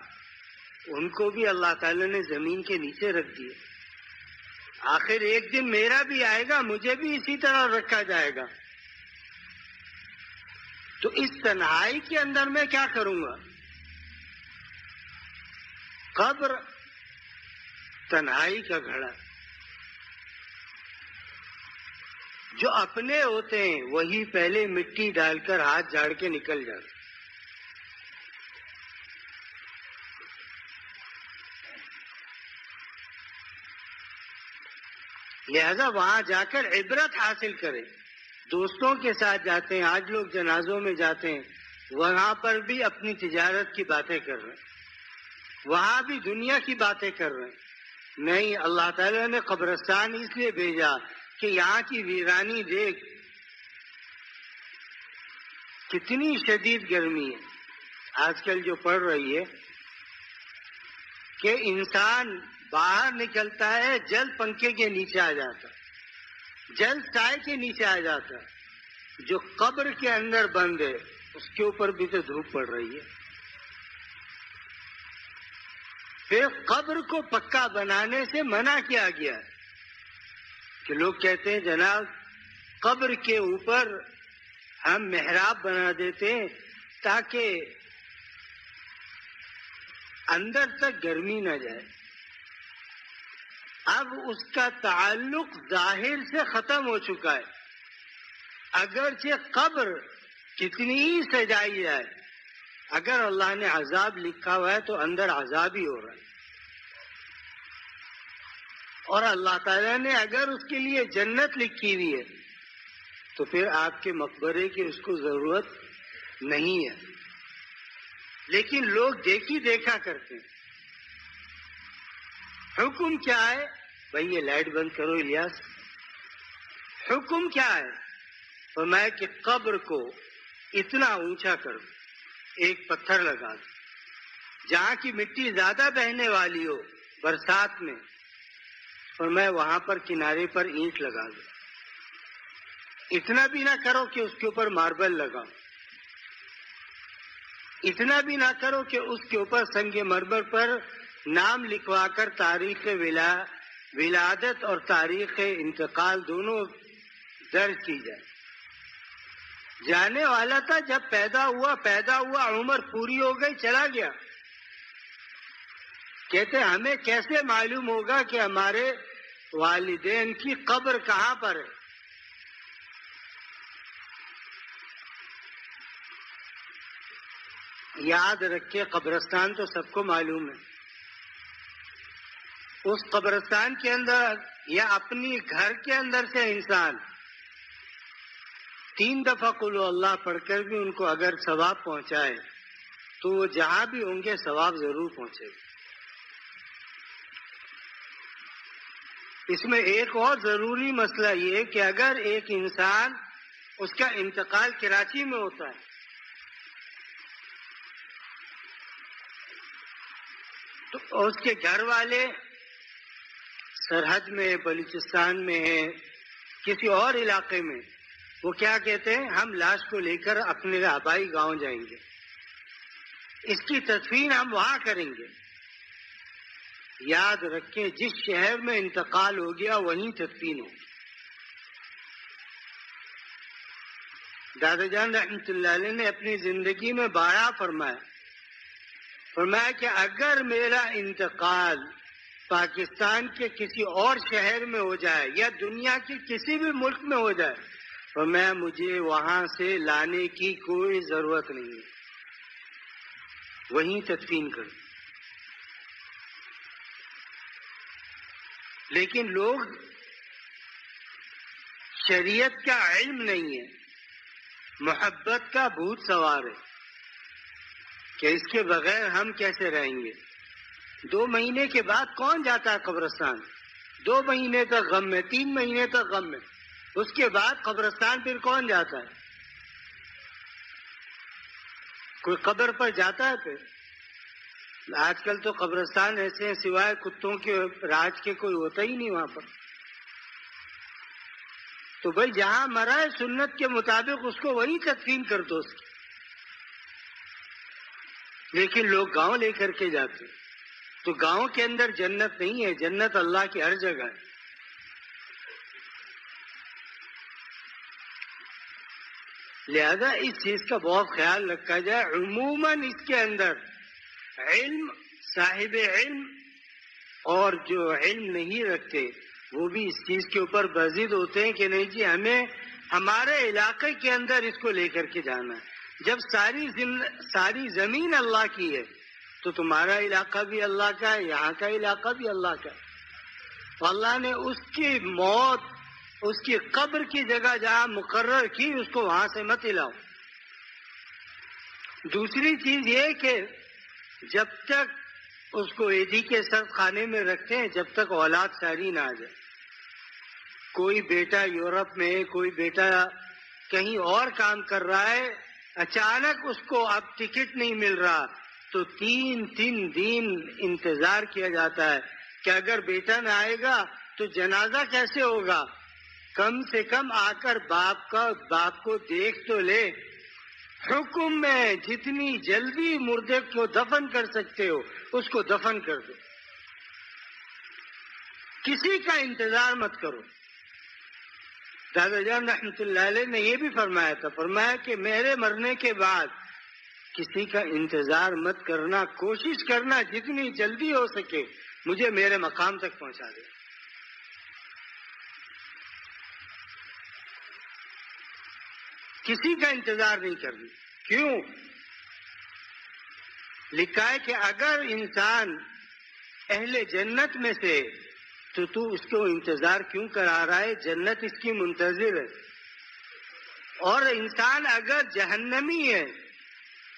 ان کو بھی اللہ تعالی نے زمین کے نیچے رکھ دیے. آخر ایک دن میرا بھی آئے گا، مجھے بھی اسی طرح رکھا جائے گا. تو اس تنہائی کے اندر میں کیا کروں گا؟ قبر تنہائی کا گھڑا. جو اپنے ہوتے ہیں وہی پہلے مٹی ڈال کر ہاتھ جھاڑ کے نکل جاتے. لہذا وہاں جا کر عبرت حاصل کرے. دوستوں کے ساتھ جاتے ہیں، آج لوگ جنازوں میں جاتے ہیں، وہاں پر بھی اپنی تجارت کی باتیں کر رہے ہیں، وہاں بھی دنیا کی باتیں کر رہے ہیں. نہیں، اللہ تعالیٰ نے قبرستان اس لیے بھیجا کہ یہاں کی ویرانی دیکھ، کتنی شدید گرمی ہے. آج کل جو پڑ رہی ہے کہ انسان باہر نکلتا ہے جلد پنکھے کے نیچے آ جاتا، جلد سائے کے نیچے آ جاتا. جو قبر کے اندر بند ہے اس کے اوپر بھی تو دھوپ پڑ رہی ہے. پھر قبر کو پکا بنانے سے منع کیا گیا کہ لوگ کہتے ہیں جناب قبر کے اوپر ہم محراب بنا دیتے ہیں تاکہ اندر تک گرمی نہ جائے. اب اس کا تعلق ظاہر سے ختم ہو چکا ہے. اگرچہ قبر کتنی ہی سجائی جائے، اگر اللہ نے عذاب لکھا ہوا ہے تو اندر عذاب ہی ہو رہا ہے. اور اللہ تعالیٰ نے اگر اس کے لیے جنت لکھی ہوئی ہے تو پھر آپ کے مقبرے کی اس کو ضرورت نہیں ہے. لیکن لوگ دیکھی دیکھا کرتے ہیں. حکم کیا ہے؟ بھائی یہ لائٹ بند کرو الیاس. حکم کیا ہے؟ فرمایا کہ قبر کو اتنا اونچا کرو، ایک پتھر لگا دو. جہاں کی مٹی زیادہ بہنے والی ہو برسات میں، فرمایا وہاں پر کنارے پر اینٹ لگا دو. اتنا بھی نہ کرو کہ اس کے اوپر ماربل لگاؤ، اتنا بھی نہ کرو کہ اس کے اوپر سنگ مرمر پر نام لکھوا کر تاریخ ولادت اور تاریخ انتقال دونوں درج کی جائے. جانے والا تھا، جب پیدا ہوا عمر پوری ہو گئی چلا گیا. کہتے ہمیں کیسے معلوم ہوگا کہ ہمارے والدین کی قبر کہاں پر ہے؟ یاد رکھے قبرستان تو سب کو معلوم ہے. اس قبرستان کے اندر یا اپنی گھر کے اندر سے انسان 3 دفعہ قل اللہ پڑھ کر بھی ان کو اگر ثواب پہنچائے تو وہ جہاں بھی ہوں گے ثواب ضرور پہنچے گا. اس میں ایک اور ضروری مسئلہ یہ ہے کہ اگر ایک انسان اس کا انتقال کراچی میں ہوتا ہے تو اس کے گھر والے سرحد میں، بلوچستان میں ہیں، کسی اور علاقے میں، وہ کیا کہتے ہیں؟ ہم لاش کو لے کر اپنے آبائی گاؤں جائیں گے، اس کی تدفین ہم وہاں کریں گے. یاد رکھیں جس شہر میں انتقال ہو گیا وہیں تدفین ہوگی. دادا جان رحمۃ اللہ علیہ نے اپنی زندگی میں بارہا فرمایا کہ اگر میرا انتقال پاکستان کے کسی اور شہر میں ہو جائے یا دنیا کے کسی بھی ملک میں ہو جائے تو مجھے وہاں سے لانے کی کوئی ضرورت نہیں ہے، وہیں تدفین کروں. لیکن لوگ شریعت کا علم نہیں ہے، محبت کا بھوت سوار ہے کہ اس کے بغیر ہم کیسے رہیں گے۔ 2 مہینے کے بعد کون جاتا ہے قبرستان؟ 2 مہینے تک غم میں، 3 مہینے تک غم میں، اس کے بعد قبرستان پھر کون جاتا ہے؟ کوئی قبر پر جاتا ہے؟ پھر آج کل تو قبرستان ایسے ہیں سوائے کتوں کے راج کے کوئی ہوتا ہی نہیں وہاں پر۔ تو بھائی جہاں مرا ہے سنت کے مطابق اس کو وہی تدفین کر دو اس کی۔ لیکن لوگ گاؤں لے کر کے جاتے، تو گاؤں کے اندر جنت نہیں ہے، جنت اللہ کی ہر جگہ ہے۔ لہذا اس چیز کا بہت خیال رکھا جائے۔ عموماً اس کے اندر علم، صاحب علم اور جو علم نہیں رکھتے وہ بھی اس چیز کے اوپر بضد ہوتے ہیں کہ نہیں جی ہمیں ہمارے علاقے کے اندر اس کو لے کر کے جانا ہے۔ جب ساری زمین اللہ کی ہے تو تمہارا علاقہ بھی اللہ کا ہے، یہاں کا علاقہ بھی اللہ کا ہے۔ تو اللہ نے اس کی موت، اس کی قبر کی جگہ جہاں مقرر کی اس کو وہاں سے مت ہلاؤ۔ دوسری چیز یہ کہ جب تک اس کو ایدی کے سرد خانے میں رکھتے ہیں جب تک اولاد ساری نہ آ جائے۔ کوئی بیٹا یورپ میں، کوئی بیٹا کہیں اور کام کر رہا ہے، اچانک اس کو اب ٹکٹ نہیں مل رہا تو 3 دن انتظار کیا جاتا ہے کہ اگر بیٹا نہ آئے گا تو جنازہ کیسے ہوگا؟ کم سے کم آ کر باپ کو دیکھ تو لے۔ حکم میں جتنی جلدی مردے کو دفن کر سکتے ہو اس کو دفن کر دو، کسی کا انتظار مت کرو۔ دادا جان رحمۃ اللہ علیہ نے یہ بھی فرمایا تھا، فرمایا کہ میرے مرنے کے بعد کسی کا انتظار مت کرنا، کوشش کرنا جتنی جلدی ہو سکے مجھے میرے مقام تک پہنچا دے۔ کسی کا انتظار نہیں کرنا۔ کیوں؟ لکھا ہے کہ اگر انسان اہل جنت میں سے تو اس کو انتظار کیوں کرا رہا ہے؟ جنت اس کی منتظر ہے۔ اور انسان اگر جہنمی ہے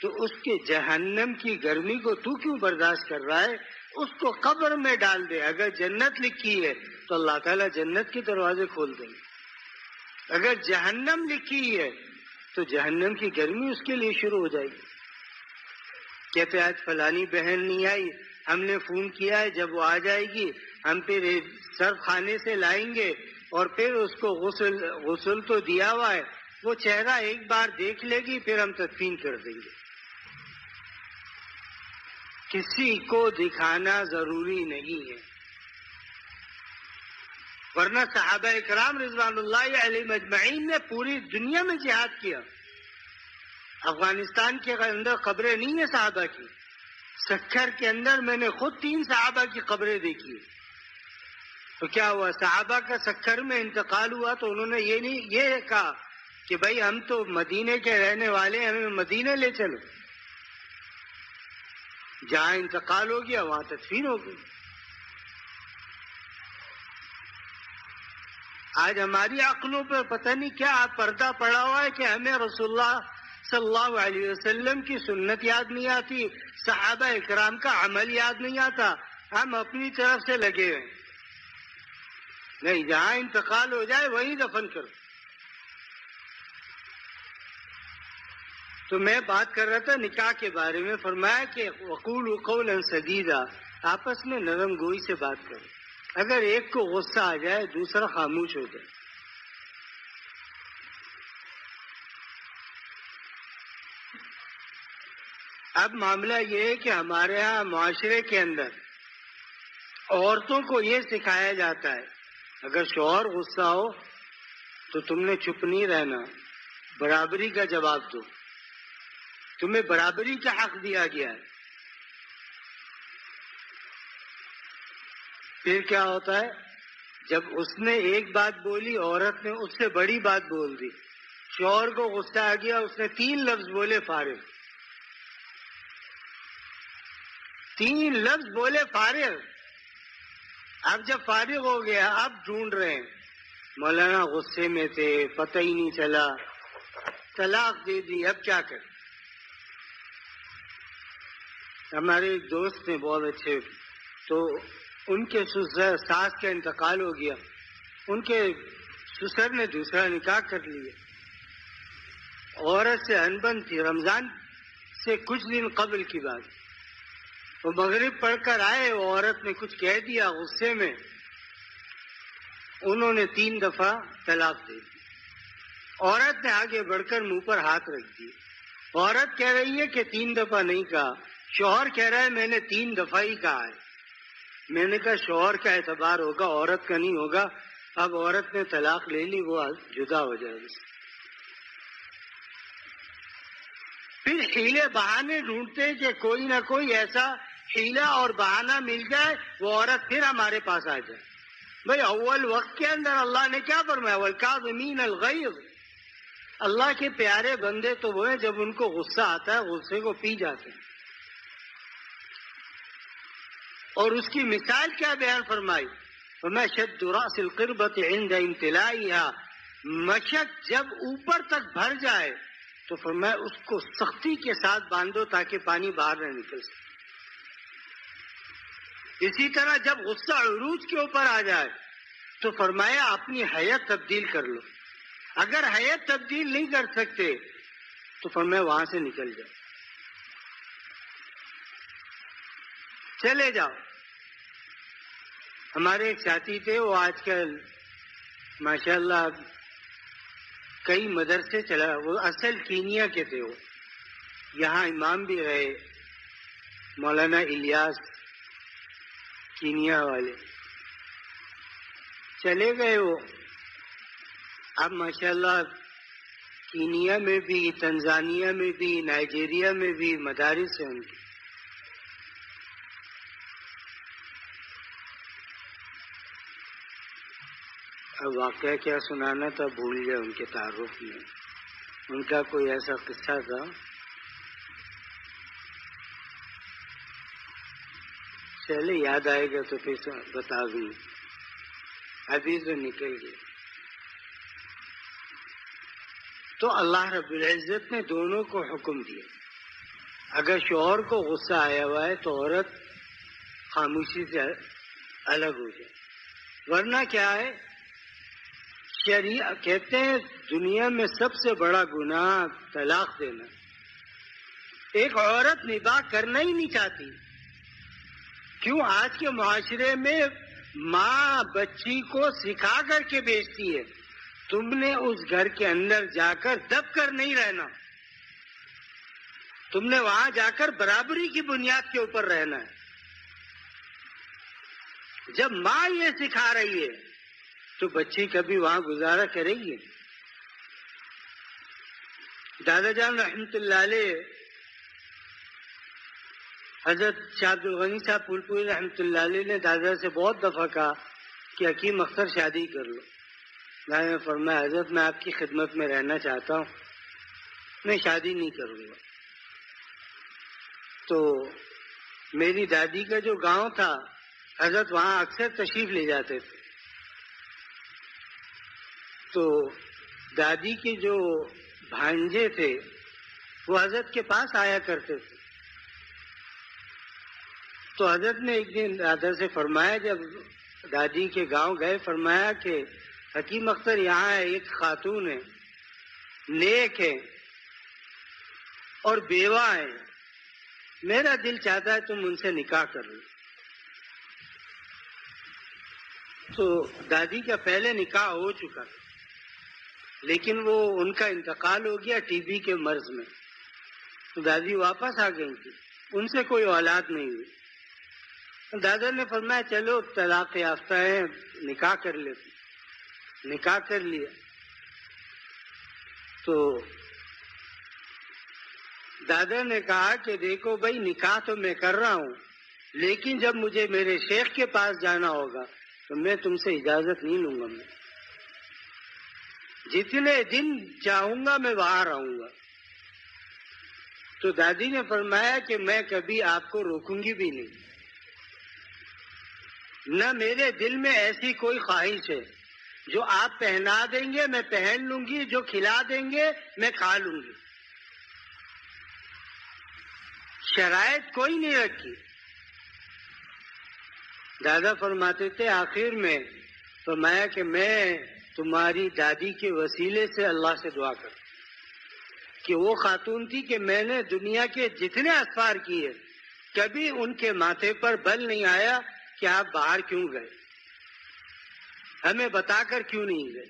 تو اس کے جہنم کی گرمی کو تو کیوں برداشت کر رہا ہے؟ اس کو قبر میں ڈال دے۔ اگر جنت لکھی ہے تو اللہ تعالیٰ جنت کے دروازے کھول دیں گے۔ اگر جہنم لکھی ہے تو جہنم کی گرمی اس کے لیے شروع ہو جائے گی۔ کہتے آج فلانی بہن نہیں آئی، ہم نے فون کیا ہے، جب وہ آ جائے گی ہم پھر سرف خانے سے لائیں گے اور پھر اس کو غسل تو دیا ہوا ہے، وہ چہرہ ایک بار دیکھ لے گی پھر ہم تدفین کر دیں گے۔ کسی کو دکھانا ضروری نہیں ہے، ورنہ صحابہ اکرام رضوان اللہ علیہم اجمعین نے پوری دنیا میں جہاد کیا۔ افغانستان کے اندر قبریں نہیں ہیں صحابہ کی، سکھر کے اندر میں نے خود 3 صحابہ کی قبریں دیکھی۔ تو کیا ہوا؟ صحابہ کا سکھر میں انتقال ہوا تو انہوں نے یہ کہا کہ بھائی ہم تو مدینے کے رہنے والے ہیں، ہمیں مدینے لے چلو۔ جہاں انتقال ہو گیا وہاں تدفین ہو گئی۔ آج ہماری عقلوں پر پتہ نہیں کیا پردہ پڑا ہوا ہے کہ ہمیں رسول اللہ صلی اللہ علیہ وسلم کی سنت یاد نہیں آتی، صحابہ اکرام کا عمل یاد نہیں آتا، ہم اپنی طرف سے لگے ہوئے۔ نہیں، جہاں انتقال ہو جائے وہیں دفن کرو۔ تو میں بات کر رہا تھا نکاح کے بارے میں، فرمایا کہ وقولوا قولا سدیدا، آپس میں نرم گوئی سے بات کرو۔ اگر ایک کو غصہ آ جائے دوسرا خاموش ہو جائے۔ اب معاملہ یہ ہے کہ ہمارے ہاں معاشرے کے اندر عورتوں کو یہ سکھایا جاتا ہے اگر شوہر غصہ ہو تو تم نے چپ نہیں رہنا، برابری کا جواب دو، تمہیں برابری کا حق دیا گیا ہے۔ پھر کیا ہوتا ہے؟ جب اس نے ایک بات بولی عورت نے اس سے بڑی بات بول دی، شوہر کو غصہ آ گیا، اس نے 3 لفظ بولے فارغ، 3 لفظ بولے فارغ۔ اب جب فارغ ہو گیا اب ڈھونڈ رہے ہیں. مولانا غصے میں تھے, پتہ ہی نہیں چلا, طلاق دے دی, اب کیا کریں. ہمارے ایک دوست تھے بہت اچھے, تو ان کے ساس کا انتقال ہو گیا, ان کے سسر نے دوسرا نکاح کر لیا. عورت سے انبن تھی, رمضان سے کچھ دن قبل کی بات. وہ مغرب پڑھ کر آئے, وہ عورت نے کچھ کہہ دیا غصے میں, انہوں نے 3 دفعہ طلاق دے دی. عورت نے آگے بڑھ کر منہ پر ہاتھ رکھ دی. عورت کہہ رہی ہے کہ 3 دفعہ نہیں کہا, شوہر کہہ رہا ہے میں نے 3 دفعہ ہی کہا ہے. میں نے کہا شوہر کا اعتبار ہوگا, عورت کا نہیں ہوگا. اب عورت نے طلاق لے لی, وہ جدا ہو جائے گی. پھر حیلے بہانے ڈھونڈتے کہ کوئی نہ کوئی ایسا حیلہ اور بہانہ مل جائے وہ عورت پھر ہمارے پاس آ جائے. بھئی اول وقت کے اندر اللہ نے کیا فرمایا, والکاظمین الغیظ. اللہ کے پیارے بندے تو وہ ہیں جب ان کو غصہ آتا ہے غصے کو پی جاتے ہیں. اور اس کی مثال کیا بیان فرمائی, فَمَا شَدُّ رَأْسِ الْقِرْبَةِ عِنْدَ امْتِلَائِهَا. مشک جب اوپر تک بھر جائے تو فرمایا اس کو سختی کے ساتھ باندھو تاکہ پانی باہر نہ نکل سکے. اسی طرح جب غصہ عروج کے اوپر آ جائے تو فرمایا اپنی حیت تبدیل کر لو. اگر حیت تبدیل نہیں کر سکتے تو فرمایا وہاں سے نکل جاؤ, چلے جاؤ. ہمارے ایک ساتھی تھے, وہ آج کل ماشاءاللہ کئی مدرسے چلا, وہ اصل کینیا کے تھے, وہ یہاں امام بھی رہے, مولانا الیاس کینیا والے, چلے گئے وہ. اب ماشاءاللہ کینیا میں بھی, تنزانیہ میں بھی, نائجیریا میں بھی مدارس ہیں ان کے. اب واقعہ کیا سنانا تھا بھول گیا ان کے تعارف میں. ان کا کوئی ایسا قصہ تھا, چلے یاد آئے گا تو پھر بتا دوں, ابھی تو نکل گئے. تو اللہ رب العزت نے دونوں کو حکم دیا, اگر شوہر کو غصہ آیا ہوا ہے تو عورت خاموشی سے الگ ہو جائے. ورنہ کیا ہے, شریعت کہتے ہیں دنیا میں سب سے بڑا گناہ طلاق دینا. ایک عورت نکاح کرنا ہی نہیں چاہتی. کیوں؟ آج کے معاشرے میں ماں بچی کو سکھا کر کے بیچتی ہے, تم نے اس گھر کے اندر جا کر دب کر نہیں رہنا, تم نے وہاں جا کر برابری کی بنیاد کے اوپر رہنا ہے. جب ماں یہ سکھا رہی ہے تو بچی کبھی وہاں گزارا کرے گی. دادا جان رحمت اللہ علیہ, حضرت شاہ عبد الغنی صاحب پھولپوری رحمت اللہ علیہ نے دادا سے بہت دفعہ کہا کہ حکیم اختر شادی کر لو. دادا نے فرمایا حضرت میں آپ کی خدمت میں رہنا چاہتا ہوں, میں شادی نہیں کروں گا. تو میری دادی کا جو گاؤں تھا حضرت وہاں اکثر تشریف لے جاتے تھے. تو دادی کے جو بھانجے تھے وہ حضرت کے پاس آیا کرتے تھے. تو حضرت نے ایک دن دادا سے فرمایا, جب دادی کے گاؤں گئے, فرمایا کہ حکیم اختر یہاں ایک خاتون ہے, نیک ہے اور بیوہ ہے, میرا دل چاہتا ہے تم ان سے نکاح کر لو. تو دادی کا پہلے نکاح ہو چکا تھا, لیکن وہ ان کا انتقال ہو گیا ٹی بی کے مرض میں. تو دادی واپس آ گئی تھی, ان سے کوئی اولاد نہیں ہوئی. دادا نے فرمایا چلو طلاق یافتہ ہے, نکاح کر لیتے. نکاح کر لیا. تو دادا نے کہا کہ دیکھو بھائی نکاح تو میں کر رہا ہوں, لیکن جب مجھے میرے شیخ کے پاس جانا ہوگا تو میں تم سے اجازت نہیں لوں گا. میں جتنے دن چاہوں گا میں وہاں رہوں گا. تو دادی نے فرمایا کہ میں کبھی آپ کو روکوں گی بھی نہیں, نہ میرے دل میں ایسی کوئی خواہش ہے. جو آپ پہنا دیں گے میں پہن لوں گی، جو کھلا دیں گے میں کھا لوں گی. شرائط کوئی نہیں رکھی. دادا فرماتے تھے آخر میں فرمایا کہ میں تمہاری دادی کے وسیلے سے اللہ سے دعا کروں کہ وہ خاتون تھی کہ میں نے دنیا کے جتنے اسفار کیے کبھی ان کے ماتھے پر بل نہیں آیا کہ آپ باہر کیوں گئے، ہمیں بتا کر کیوں نہیں گئے.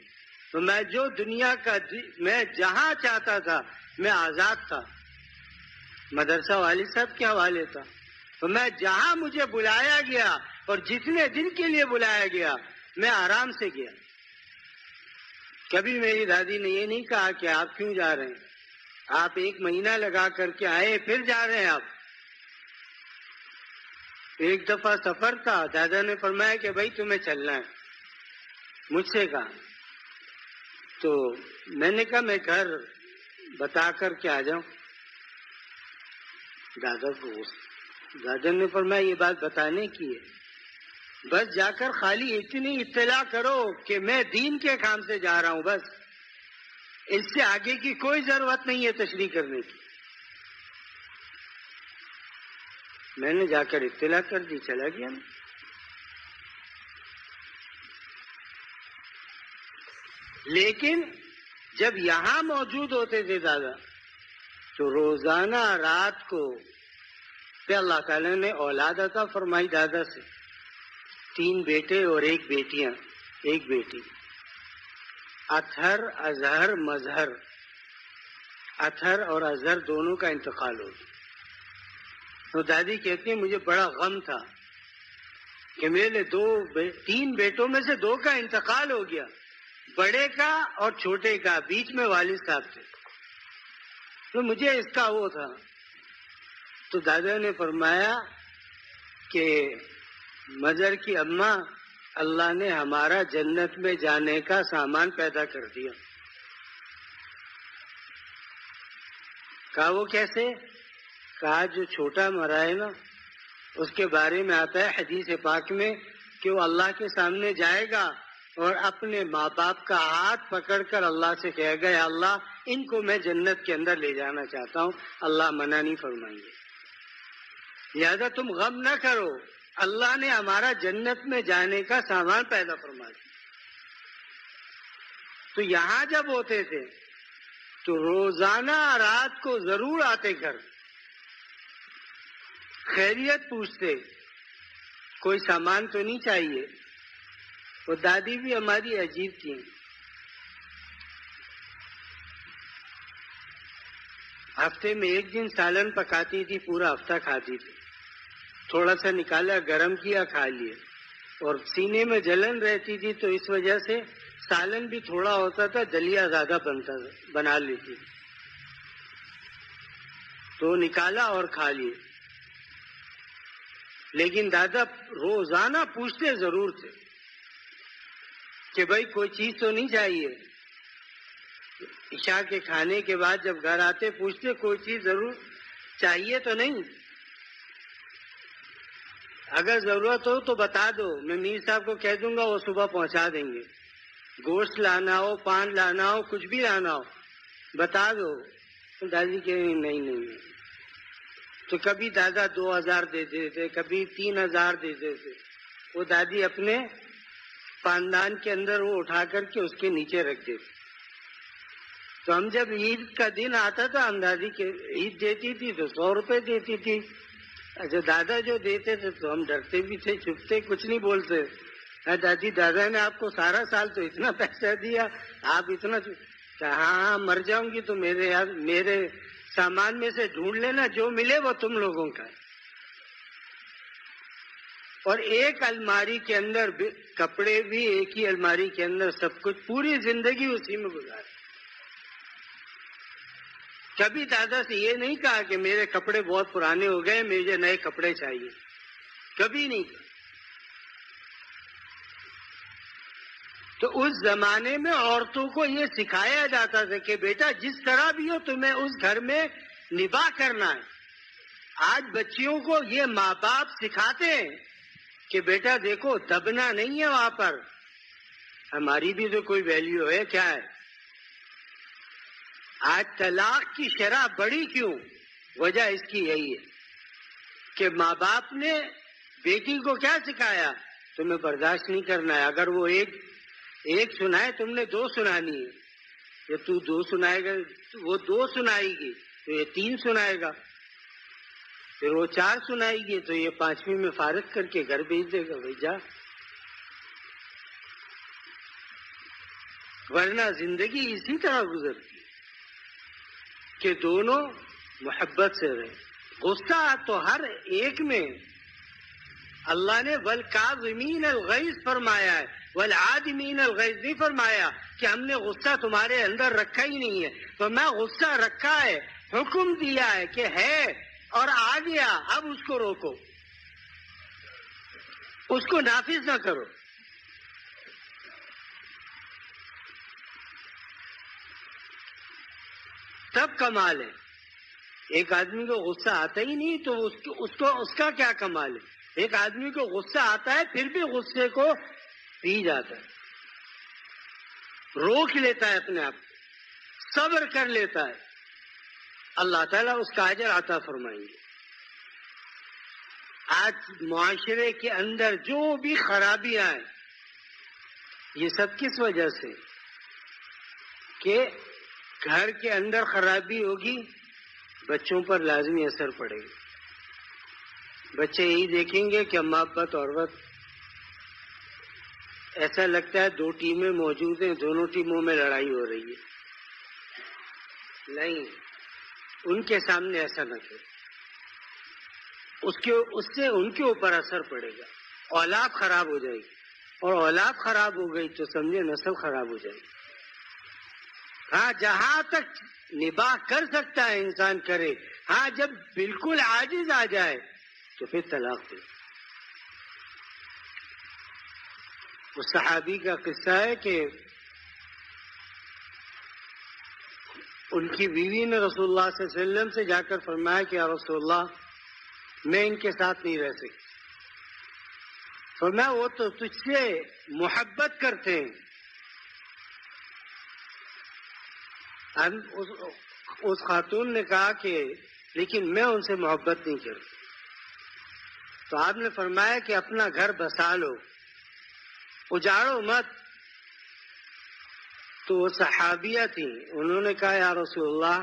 تو میں جو دنیا کا میں جہاں چاہتا تھا میں آزاد تھا. مدرسہ والد صاحب کے حوالے تھا. تو میں جہاں مجھے بلایا گیا اور جتنے دن کے لیے بلایا گیا میں آرام سے گیا. کبھی میری دادی نے یہ نہیں کہا کہ آپ کیوں جا رہے ہیں، آپ 1 مہینہ لگا کر کے آئے پھر جا رہے ہیں آپ. ایک دفعہ سفر تھا، دادا نے فرمایا کہ بھائی تمہیں چلنا ہے. مجھ سے کہا تو میں نے کہا میں گھر بتا کر کے آ جاؤں. دادا نے فرمایا یہ بات بتانے کی ہے، بس جا کر خالی اتنی اطلاع کرو کہ میں دین کے کام سے جا رہا ہوں، بس اس سے آگے کی کوئی ضرورت نہیں ہے تشریح کرنے کی. میں نے جا کر اطلاع کر دی، چلا گیا. لیکن جب یہاں موجود ہوتے تھے دادا تو روزانہ رات کو پہ اللہ تعالیٰ نے اولاد عطا فرمائی دادا سے. 3 بیٹے اور 1 بیٹیاں، 1 بیٹی. اطہر اظہر مظہر، اطہر اور اظہر دونوں کا انتقال ہو گیا. تو دادی کہتی ہیں مجھے بڑا غم تھا کہ میرے 3 بیٹوں میں سے 2 کا انتقال ہو گیا، بڑے کا اور چھوٹے کا، بیچ میں والد صاحب تھے. تو مجھے اس کا وہ تھا. تو دادا نے فرمایا کہ مظہر کی اماں اللہ نے ہمارا جنت میں جانے کا سامان پیدا کر دیا. کہا وہ کیسے؟ کہا جو چھوٹا مرا ہے نا اس کے بارے میں آتا ہے حدیث پاک میں کہ وہ اللہ کے سامنے جائے گا اور اپنے ماں باپ کا ہاتھ پکڑ کر اللہ سے کہے گا یا اللہ ان کو میں جنت کے اندر لے جانا چاہتا ہوں. اللہ منع نہیں فرمائیں گے. لہذا تم غم نہ کرو، اللہ نے ہمارا جنت میں جانے کا سامان پیدا فرما دیا. تو یہاں جب ہوتے تھے تو روزانہ رات کو ضرور آتے گھر، خیریت پوچھتے، کوئی سامان تو نہیں چاہیے. وہ دادی بھی ہماری عجیب تھی. ہفتے میں 1 دن سالن پکاتی تھی، پورا ہفتہ کھاتی تھی. تھوڑا سا نکالا، گرم کیا، کھا لیے. اور سینے میں جلن رہتی تھی تو اس وجہ سے سالن بھی تھوڑا ہوتا تھا، دلیا زیادہ بنا لیتی. تو نکالا اور کھا لیے. لیکن دادا روزانہ پوچھتے ضرور تھے کہ بھائی کوئی چیز تو نہیں چاہیے. عشاء کے کھانے کے بعد جب گھر آتے پوچھتے کوئی چیز ضرور چاہیے تو نہیں، اگر ضرورت ہو تو بتا دو، میں میر صاحب کو کہہ دوں گا وہ صبح پہنچا دیں گے. گوشت لانا ہو، پان لانا ہو، کچھ بھی لانا ہو بتا دو. دادی کہ نہیں. تو کبھی دادا 2000 دیتے تھے، کبھی 3000 دیتے تھے. وہ دادی اپنے خاندان کے اندر وہ اٹھا کر کے اس کے نیچے رکھ دیتے. تو ہم جب عید کا دن آتا تھا ہم دادی کے عید دیتی تھی تو 100 روپے دیتی تھی. اچھا دادا جو دیتے تھے تو ہم ڈرتے بھی تھے، چھپتے، کچھ نہیں بولتے. دادی دادا نے آپ کو سارا سال تو اتنا پیسہ دیا، آپ اتنا. ہاں مر جاؤں گی تو میرے سامان میں سے ڈھونڈ لینا، جو ملے وہ تم لوگوں کا. اور ایک الماری کے اندر کپڑے بھی، ایک ہی الماری کے اندر سب کچھ، پوری زندگی اسی میں گزاری. کبھی دادا سے یہ نہیں کہا کہ میرے کپڑے بہت پرانے ہو گئے مجھے نئے کپڑے چاہیے، کبھی نہیں کہا. تو اس زمانے میں عورتوں کو یہ سکھایا جاتا تھا کہ بیٹا جس طرح بھی ہو تمہیں اس گھر میں نباہ کرنا ہے. آج بچیوں کو یہ ماں باپ سکھاتے ہیں کہ بیٹا دیکھو دبنا نہیں ہے وہاں پر، ہماری بھی تو کوئی ویلیو ہے. کیا ہے؟ آج طلاق کی شرح بڑی کیوں؟ وجہ اس کی یہی ہے کہ ماں باپ نے بیٹی کو کیا سکھایا؟ تمہیں برداشت نہیں کرنا ہے. اگر وہ ایک سنائے تم نے 2 سنانی ہے. یہ تو 2 سنائے گا، وہ 2 سنائے گی تو یہ 3 سنائے گا، پھر وہ 4 سنائے گی تو یہ 5ویں میں فارغ کر کے گھر بھیج دے گا. بھائی جا، ورنہ زندگی اسی طرح گزرتی کہ دونوں محبت سے رہیں. غصہ تو ہر ایک میں اللہ نے والکاظمین الغیظ فرمایا ہے، والعادمین الغیظ نہیں فرمایا کہ ہم نے غصہ تمہارے اندر رکھا ہی نہیں ہے. تو میں غصہ رکھا ہے، حکم دیا ہے کہ ہے اور آ گیا، اب اس کو روکو، اس کو نافذ نہ کرو. تب کمال ہے. ایک آدمی کو غصہ آتا ہی نہیں تو اس کا کیا کمال ہے؟ ایک آدمی کو غصہ آتا ہے پھر بھی غصے کو پی جاتا ہے، روک لیتا ہے اپنے آپ کو، صبر کر لیتا ہے. اللہ تعالیٰ اس کا اجر عطا فرمائیں گے. آج معاشرے کے اندر جو بھی خرابیاں ہیں یہ سب کس وجہ سے؟ کہ گھر کے اندر خرابی ہوگی، بچوں پر لازمی اثر پڑے گا. بچے یہی دیکھیں گے کہ ماں باپ اور وقت ایسا لگتا ہے 2 ٹیمیں موجود ہیں، دونوں ٹیموں میں لڑائی ہو رہی ہے. نہیں، ان کے سامنے ایسا نہ کرے، اس سے ان کے اوپر اثر پڑے گا، اولاد خراب ہو جائے گی، اور اولاد خراب ہو گئی تو سمجھے نسل خراب ہو جائے گی. ہاں، جہاں تک نباہ کر سکتا ہے انسان کرے. ہاں، جب بالکل عاجز آ جائے تو پھر طلاق دے. اس صحابی کا قصہ ہے کہ ان کی بیوی نے رسول اللہ صلی اللہ علیہ وسلم سے جا کر فرمایا کہ یا رسول اللہ میں ان کے ساتھ نہیں رہ سکتی. فرمایا وہ تو تجھ سے محبت کرتے ہیں. اس خاتون نے کہا کہ لیکن میں ان سے محبت نہیں کرتی. تو آپ نے فرمایا کہ اپنا گھر بسا لو، اجاڑو مت. تو وہ صحابیہ تھیں، انہوں نے کہا یا رسول اللہ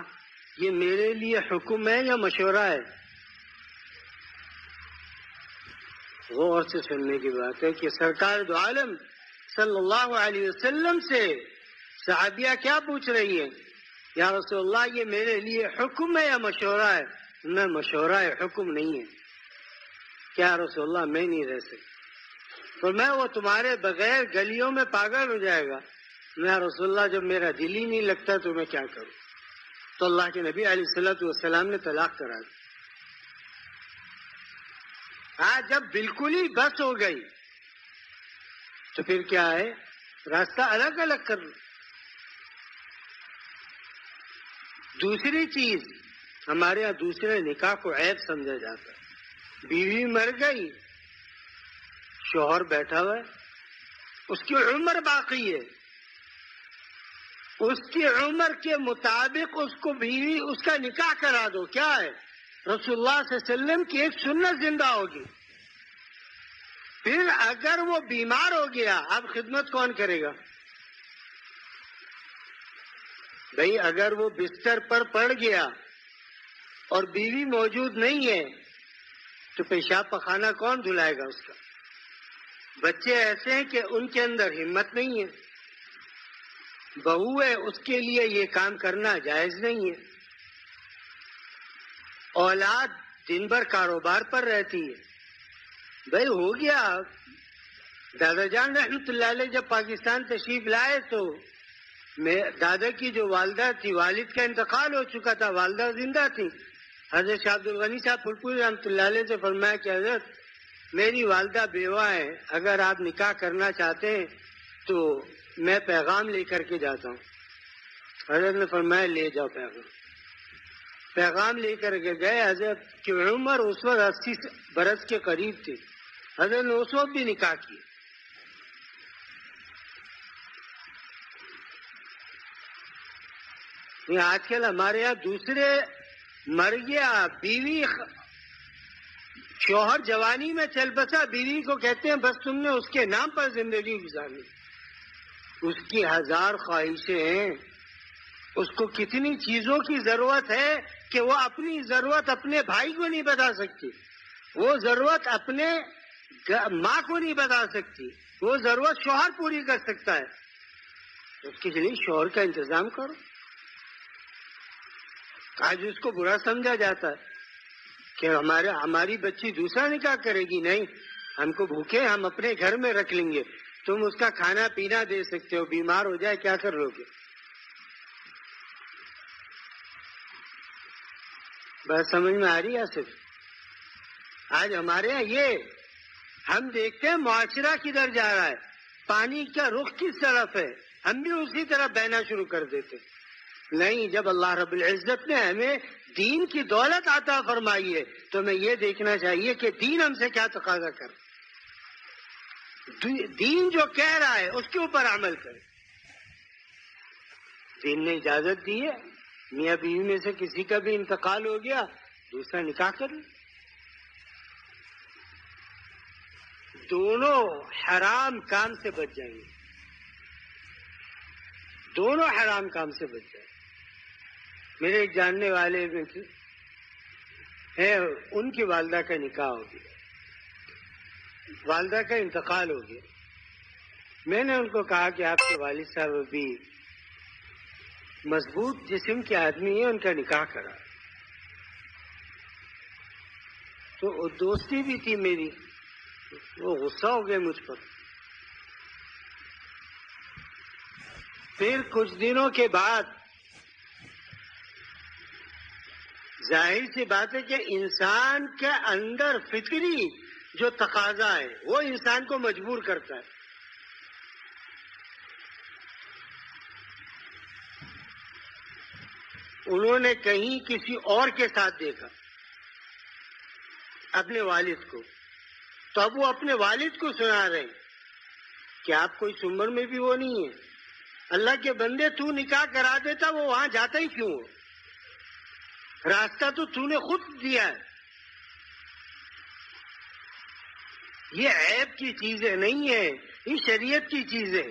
یہ میرے لیے حکم ہے یا مشورہ ہے؟ غور سے سننے کی بات ہے کہ سرکار دو عالم صلی اللہ علیہ وسلم سے صحابیہ کیا پوچھ رہی ہے؟ یا رسول اللہ یہ میرے لیے حکم ہے یا مشورہ ہے؟ نہ، مشورہ ہے، حکم نہیں ہے. کیا رسول اللہ میں نہیں رہ سکتی؟ تو میں وہ تمہارے بغیر گلیوں میں پاگل ہو جائے گا. میں رسول اللہ جب میرا دل ہی نہیں لگتا تو میں کیا کروں؟ تو اللہ کے نبی علیہ الصلوۃ والسلام نے طلاق کرا دی. ہاں، جب بالکل ہی بس ہو گئی تو پھر کیا ہے؟ راستہ الگ الگ کر لو. دوسری چیز، ہمارے یہاں دوسرے نکاح کو عیب سمجھا جاتا ہے. بیوی مر گئی، شوہر بیٹھا ہوا ہے، اس کی عمر باقی ہے، اس کی عمر کے مطابق اس کو بیوی اس کا نکاح کرا دو. کیا ہے؟ رسول اللہ صلی اللہ علیہ وسلم کی ایک سنت زندہ ہوگی. پھر اگر وہ بیمار ہو گیا، اب خدمت کون کرے گا؟ بھئی اگر وہ بستر پر پڑ گیا اور بیوی موجود نہیں ہے تو پیشاب پخانہ کون دھلائے گا اس کا؟ بچے ایسے ہیں کہ ان کے اندر ہمت نہیں ہے، بہو ہے اس کے لیے یہ کام کرنا جائز نہیں ہے. اولاد دن بھر کاروبار پر رہتی ہے. بھائی ہو گیا. دادا جان رحمۃ اللہ علیہ جب پاکستان تشریف لائے تو دادا کی جو والدہ تھی، والد کا انتقال ہو چکا تھا، والدہ زندہ تھی. حضرت شاہ عبد الغنی صاحب پھلپوری رحمۃ اللہ علیہ سے فرمایا کہ حضرت میری والدہ بیوہ ہے، اگر آپ نکاح کرنا چاہتے ہیں تو میں پیغام لے کر کے جاتا ہوں. حضرت نے فرمایا لے جاؤ پیغام لے کر کے گئے. حضرت کی عمر اس وقت 80 برس کے قریب تھی. حضرت نوسوب بھی نکاح کیے. آج کل ہمارے یہاں دوسرے مر گیا، بیوی شوہر جوانی میں چل بسا، بیوی کو کہتے ہیں بس تم نے اس کے نام پر زندگی گزارنی. اس کی 1000 خواہشیں ہیں، اس کو کتنی چیزوں کی ضرورت ہے کہ وہ اپنی ضرورت اپنے بھائی کو نہیں بتا سکتی، وہ ضرورت اپنے ماں کو نہیں بتا سکتی، وہ ضرورت شوہر پوری کر سکتا ہے. اس کے لیے شوہر کا انتظام کرو. آج اس کو برا سمجھا جاتا ہے کہ ہماری بچی دوسرا نکاح کرے گی. نہیں، ہم کو بھوکے ہم اپنے گھر میں رکھ لیں گے، تم اس کا کھانا پینا دے سکتے ہو، بیمار ہو جائے کیا کر لو گے؟ بات سمجھ میں آ رہی ہے؟ صرف آج ہمارے یہاں یہ ہم دیکھتے ہیں معاشرہ کدھر جا رہا ہے، پانی کا رخ کس طرف ہے، ہم بھی اسی طرف بہنا شروع کر دیتے. نہیں، جب اللہ رب العزت نے ہمیں دین کی دولت عطا فرمائی ہے تو ہمیں یہ دیکھنا چاہیے کہ دین ہم سے کیا تقاضا کر، دین جو کہہ رہا ہے اس کے اوپر عمل کرے. دین نے اجازت دی ہے میاں بیوی میں سے کسی کا بھی انتقال ہو گیا دوسرا نکاح کر لے. دونوں حرام کام سے بچ جائیں گے، دونوں حرام کام سے بچ جائیں گے. میرے ایک جاننے والے میں ہیں، ان کی والدہ کا نکاح ہو گیا، والدہ کا انتقال ہو گیا. میں نے ان کو کہا کہ آپ کے والد صاحب ابھی مضبوط جسم کے آدمی ہیں، ان کا نکاح کرا. تو دوستی بھی تھی میری، وہ غصہ ہو گئے مجھ پر. پھر کچھ دنوں کے بعد ظاہر سی بات ہے کہ انسان کے اندر فطری جو تقاضا ہے وہ انسان کو مجبور کرتا ہے. انہوں نے کہیں کسی اور کے ساتھ دیکھا اپنے والد کو، تو اب وہ اپنے والد کو سنا رہے ہیں کہ آپ کوئی اس عمر میں بھی وہ نہیں ہے، اللہ کے بندے تو نکاح کرا دیتا وہ وہاں جاتا ہی کیوں ہو، راستہ تو نے خود دیا ہے. یہ عیب کی چیزیں نہیں ہیں، یہ شریعت کی چیزیں.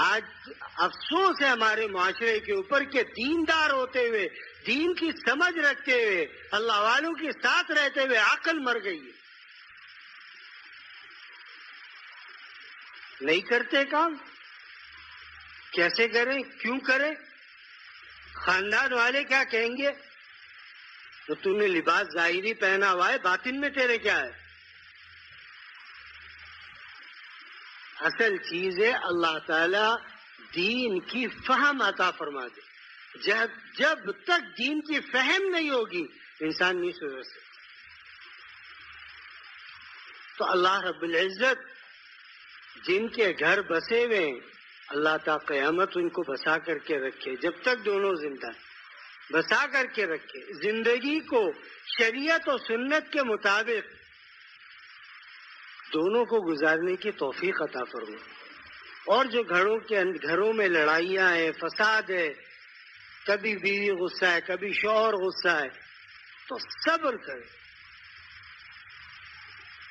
آج افسوس ہے ہمارے معاشرے کے اوپر کہ دیندار ہوتے ہوئے، دین کی سمجھ رکھتے ہوئے، اللہ والوں کے ساتھ رہتے ہوئے عقل مر گئی ہے. نہیں کرتے کام، کیسے کریں، کیوں کریں، خاندان والے کیا کہیں گے، تو تم نے لباس ظاہری پہنا ہوا ہے، باطن میں تیرے کیا ہے. اصل چیز ہے اللہ تعالی دین کی فہم عطا فرما دے. جب تک دین کی فہم نہیں ہوگی انسان نہیں سدھر سکتا. تو اللہ رب العزت جن کے گھر بسے ہوئے ہیں اللہ تعالی قیامت ان کو بسا کر کے رکھے، جب تک دونوں زندہ ہیں بسا کر کے رکھے، زندگی کو شریعت و سنت کے مطابق دونوں کو گزارنے کی توفیق عطا فرمائے. اور جو گھروں میں لڑائیاں ہیں، فساد ہے، کبھی بیوی غصہ ہے، کبھی شوہر غصہ ہے، تو صبر کرے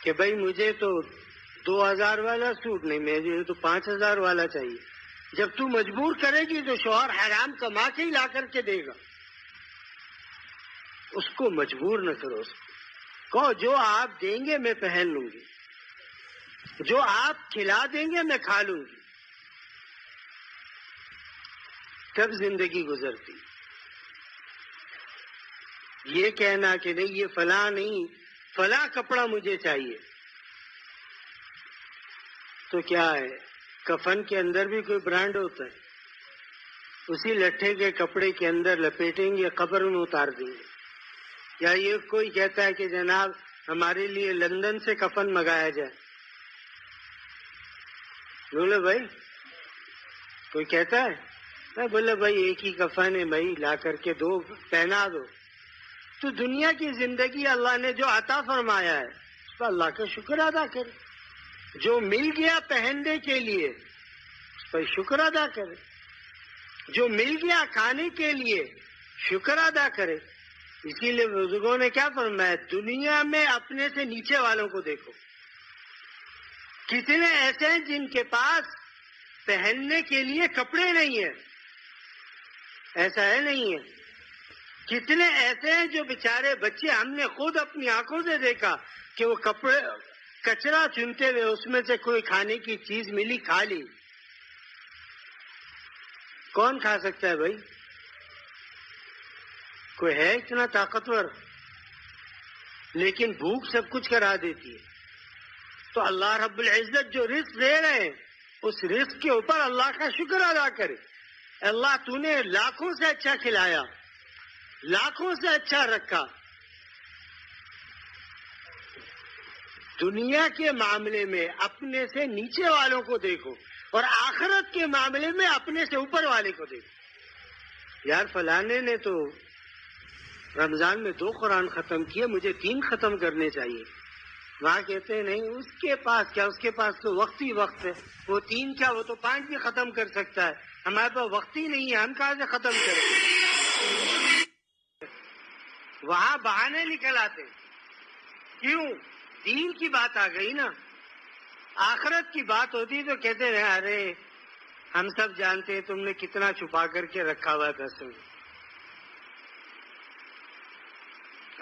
کہ بھائی مجھے تو 2000 والا سوٹ نہیں، مجھے تو 5000 والا چاہیے. جب تو مجبور کرے گی تو شوہر حرام کما کے ہی لا کر کے دے گا. اس کو مجبور نہ کرو، اس کو کہو جو آپ دیں گے میں پہن لوں گی، جو آپ کھلا دیں گے میں کھا لوں گی. تب زندگی گزرتی. یہ کہنا کہ نہیں یہ فلاں نہیں، فلاں کپڑا مجھے چاہیے، تو کیا ہے، کفن کے اندر بھی کوئی برانڈ ہوتا ہے، اسی لٹھے کے کپڑے کے اندر لپیٹیں گے، قبر میں اتار دیں گے. یا یہ کوئی کہتا ہے کہ جناب ہمارے لیے لندن سے کفن منگایا جائے، بولے بھائی کوئی کہتا ہے، میں بولے بھائی ایک ہی کفن ہے بھائی، لا کر کے دو، پہنا دو. تو دنیا کی زندگی اللہ نے جو عطا فرمایا ہے اس پر اللہ کا شکر ادا کرے. جو مل گیا پہننے کے لیے اس پر شکر ادا کرے. جو مل گیا کھانے کے لیے شکر ادا کرے. اسی لیے بزرگوں نے کیا فرمایا؟ دنیا میں اپنے سے نیچے والوں کو دیکھو. کتنے ایسے ہیں جن کے پاس پہننے کے لیے کپڑے نہیں ہیں؟ ایسا ہے نہیں ہے؟ کتنے ایسے ہیں جو بیچارے بچے ہم نے خود اپنی آنکھوں سے دیکھا کہ وہ کپڑے کچرا چنتے ہوئے اس میں سے کوئی کھانے کی چیز ملی کھا لی. کون کھا سکتا ہے بھائی؟ کوئی ہے اتنا طاقتور؟ لیکن بھوک سب کچھ کرا دیتی ہے. تو اللہ رب العزت جو رزق دے رہے ہیں اس رزق کے اوپر اللہ کا شکر ادا کرے. اللہ تو نے لاکھوں سے اچھا کھلایا، لاکھوں سے اچھا رکھا. دنیا کے معاملے میں اپنے سے نیچے والوں کو دیکھو اور آخرت کے معاملے میں اپنے سے اوپر والے کو دیکھو. یار فلانے نے تو رمضان میں 2 قرآن ختم کیے، مجھے 3 ختم کرنے چاہیے. وہاں کہتے ہیں نہیں، اس کے پاس کیا، اس کے پاس تو وقت ہی وقت ہے. وہ 3 کیا، وہ تو 5 بھی ختم کر سکتا ہے. ہمارے پاس وقت ہی نہیں ہے، ہم کہاں سے ختم کریں؟ وہاں بہانے نکل آتے. کیوں؟ دین کی بات آ گئی نا. آخرت کی بات ہوتی تو کہتے ہیں ارے ہم سب جانتے ہیں تم نے کتنا چھپا کر کے رکھا ہوا تھا. سن،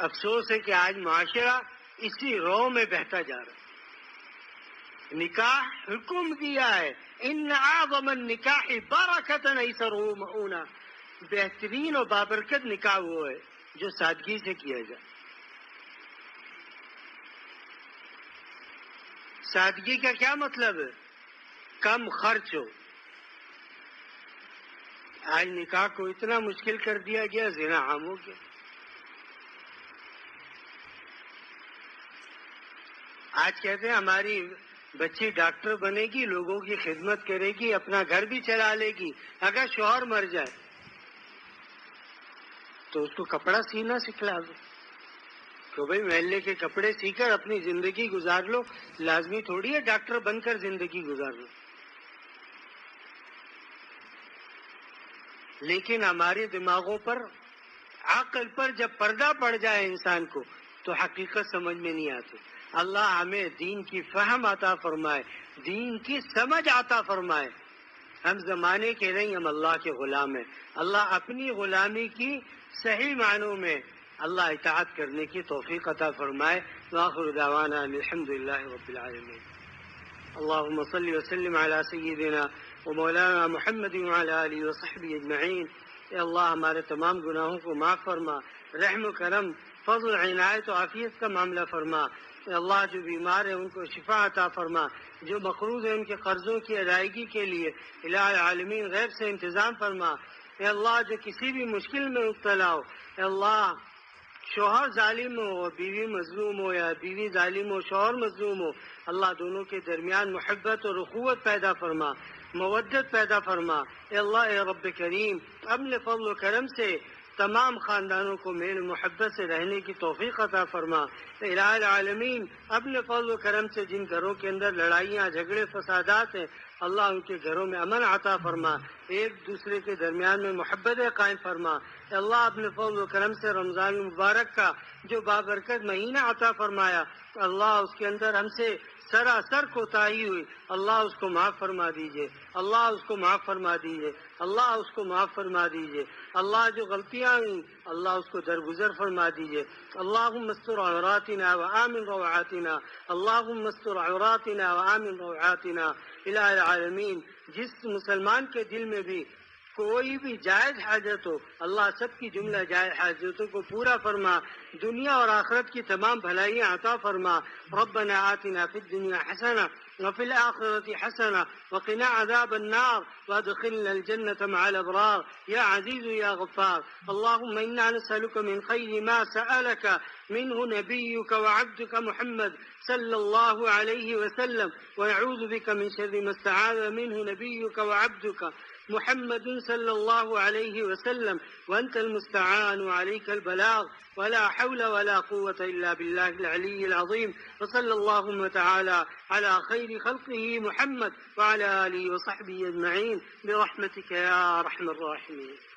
افسوس ہے کہ آج معاشرہ اسی رو میں بہتا جا رہا ہے. نکاح حکم دیا ہے، ان اعظم النکاح برکۃ ایسرہ مؤونہ. بہترین اور بابرکت نکاح وہ ہے جو سادگی سے کیا جائے. سادگی کا کیا مطلب ہے؟ کم خرچ ہو. آج نکاح کو اتنا مشکل کر دیا گیا، زنا عام ہو گیا. آج کہتے ہیں ہماری بچی ڈاکٹر بنے گی، لوگوں کی خدمت کرے گی، اپنا گھر بھی چلا لے گی. اگر شوہر مر جائے تو اس کو کپڑا سینا سکھلا دو کہ بھائی محلے کے کپڑے سی کر اپنی زندگی گزار لو. لازمی تھوڑی ہے ڈاکٹر بن کر زندگی گزار لو. لیکن ہمارے دماغوں پر، عقل پر جب پردہ پڑ جائے انسان کو تو حقیقت سمجھ میں نہیں آتی. اللہ ہمیں دین کی فہم عطا فرمائے، دین کی سمجھ عطا فرمائے. ہم زمانے کے نہیں، ہم اللہ کے غلام ہیں. اللہ اپنی غلامی کی صحیح معنوں میں اللہ اطاعت کرنے کی توفیق عطا فرمائے. وآخر دعوانا الحمدللہ رب العالمین. اللهم صل وسلم على سیدنا ومولانا محمد وعلى آلہ وصحبہ اجمعین. اے اللہ ہمارے تمام گناہوں کو معاف فرما، رحم و کرم، فضل، عنایت و عافیت کا معاملہ فرما. اے اللہ جو بیمار ہیں ان کو شفا عطا فرما، جو مقروض ہیں ان کے قرضوں کی ادائیگی کے لیے الہ العالمین غیب سے انتظام فرما. اے اللہ جو کسی بھی مشکل میں مبتلا ہو، اے اللہ شوہر ظالم ہو، بیوی مظلوم ہو، یا بیوی ظالم ہو، شوہر مظلوم ہو، اللہ دونوں کے درمیان محبت اور اخوت پیدا فرما، مودت پیدا فرما. اے اللہ اے رب کریم اپنے فضل و کرم سے تمام خاندانوں کو میل محبت سے رہنے کی توفیق عطا فرما. الہ العالمین اپنے فضل و کرم سے جن گھروں کے اندر لڑائیاں، جھگڑے، فسادات ہیں، اللہ ان کے گھروں میں امن عطا فرما، ایک دوسرے کے درمیان میں محبت قائم فرما. اللہ اپنے فضل و کرم سے رمضان مبارک کا جو بابرکت مہینہ عطا فرمایا، اللہ اس کے اندر ہم سے سراسر کوتاہی ہوئی، اللہ اس کو معاف فرما دیجئے، اللہ اس کو معاف فرما دیجئے، اللہ اس کو معاف فرما دیجئے. اللہ جو غلطیاں ہوئیں اللہ اس کو درگزر فرما دیجئے. اللہم استر عوراتنا وآمن روعاتنا، اللہم استر عوراتنا وآمن روعاتنا. الہ العالمین جس مسلمان کے دل میں بھی کوئی بھی جائز حاجت ہو، اللہ سب کی جملہ جائز حاجتوں کو پورا فرما، دنیا اور آخرت کی تمام بھلائیاں عطا فرما. ربنا آتنا فی الدنیا حسنہ وفي الآخرة حسنة وقنا عذاب النار وادخلنا الجنة مع الأبرار يا عزيز يا غفار. اللهم إنا نسألك من خير ما سألك منه نبيك وعبدك محمد صلى الله عليه وسلم، ونعوذ بك من شر ما استعاذ منه نبيك وعبدك محمد صلى الله عليه وسلم وأنت المستعان وعليك البلاغ ولا حول ولا قوة إلا بالله العلي العظيم. وصلى اللهم تعالى على خير خلقه محمد وعلى آله وصحبه أجمعين برحمتك يا أرحم الراحمين.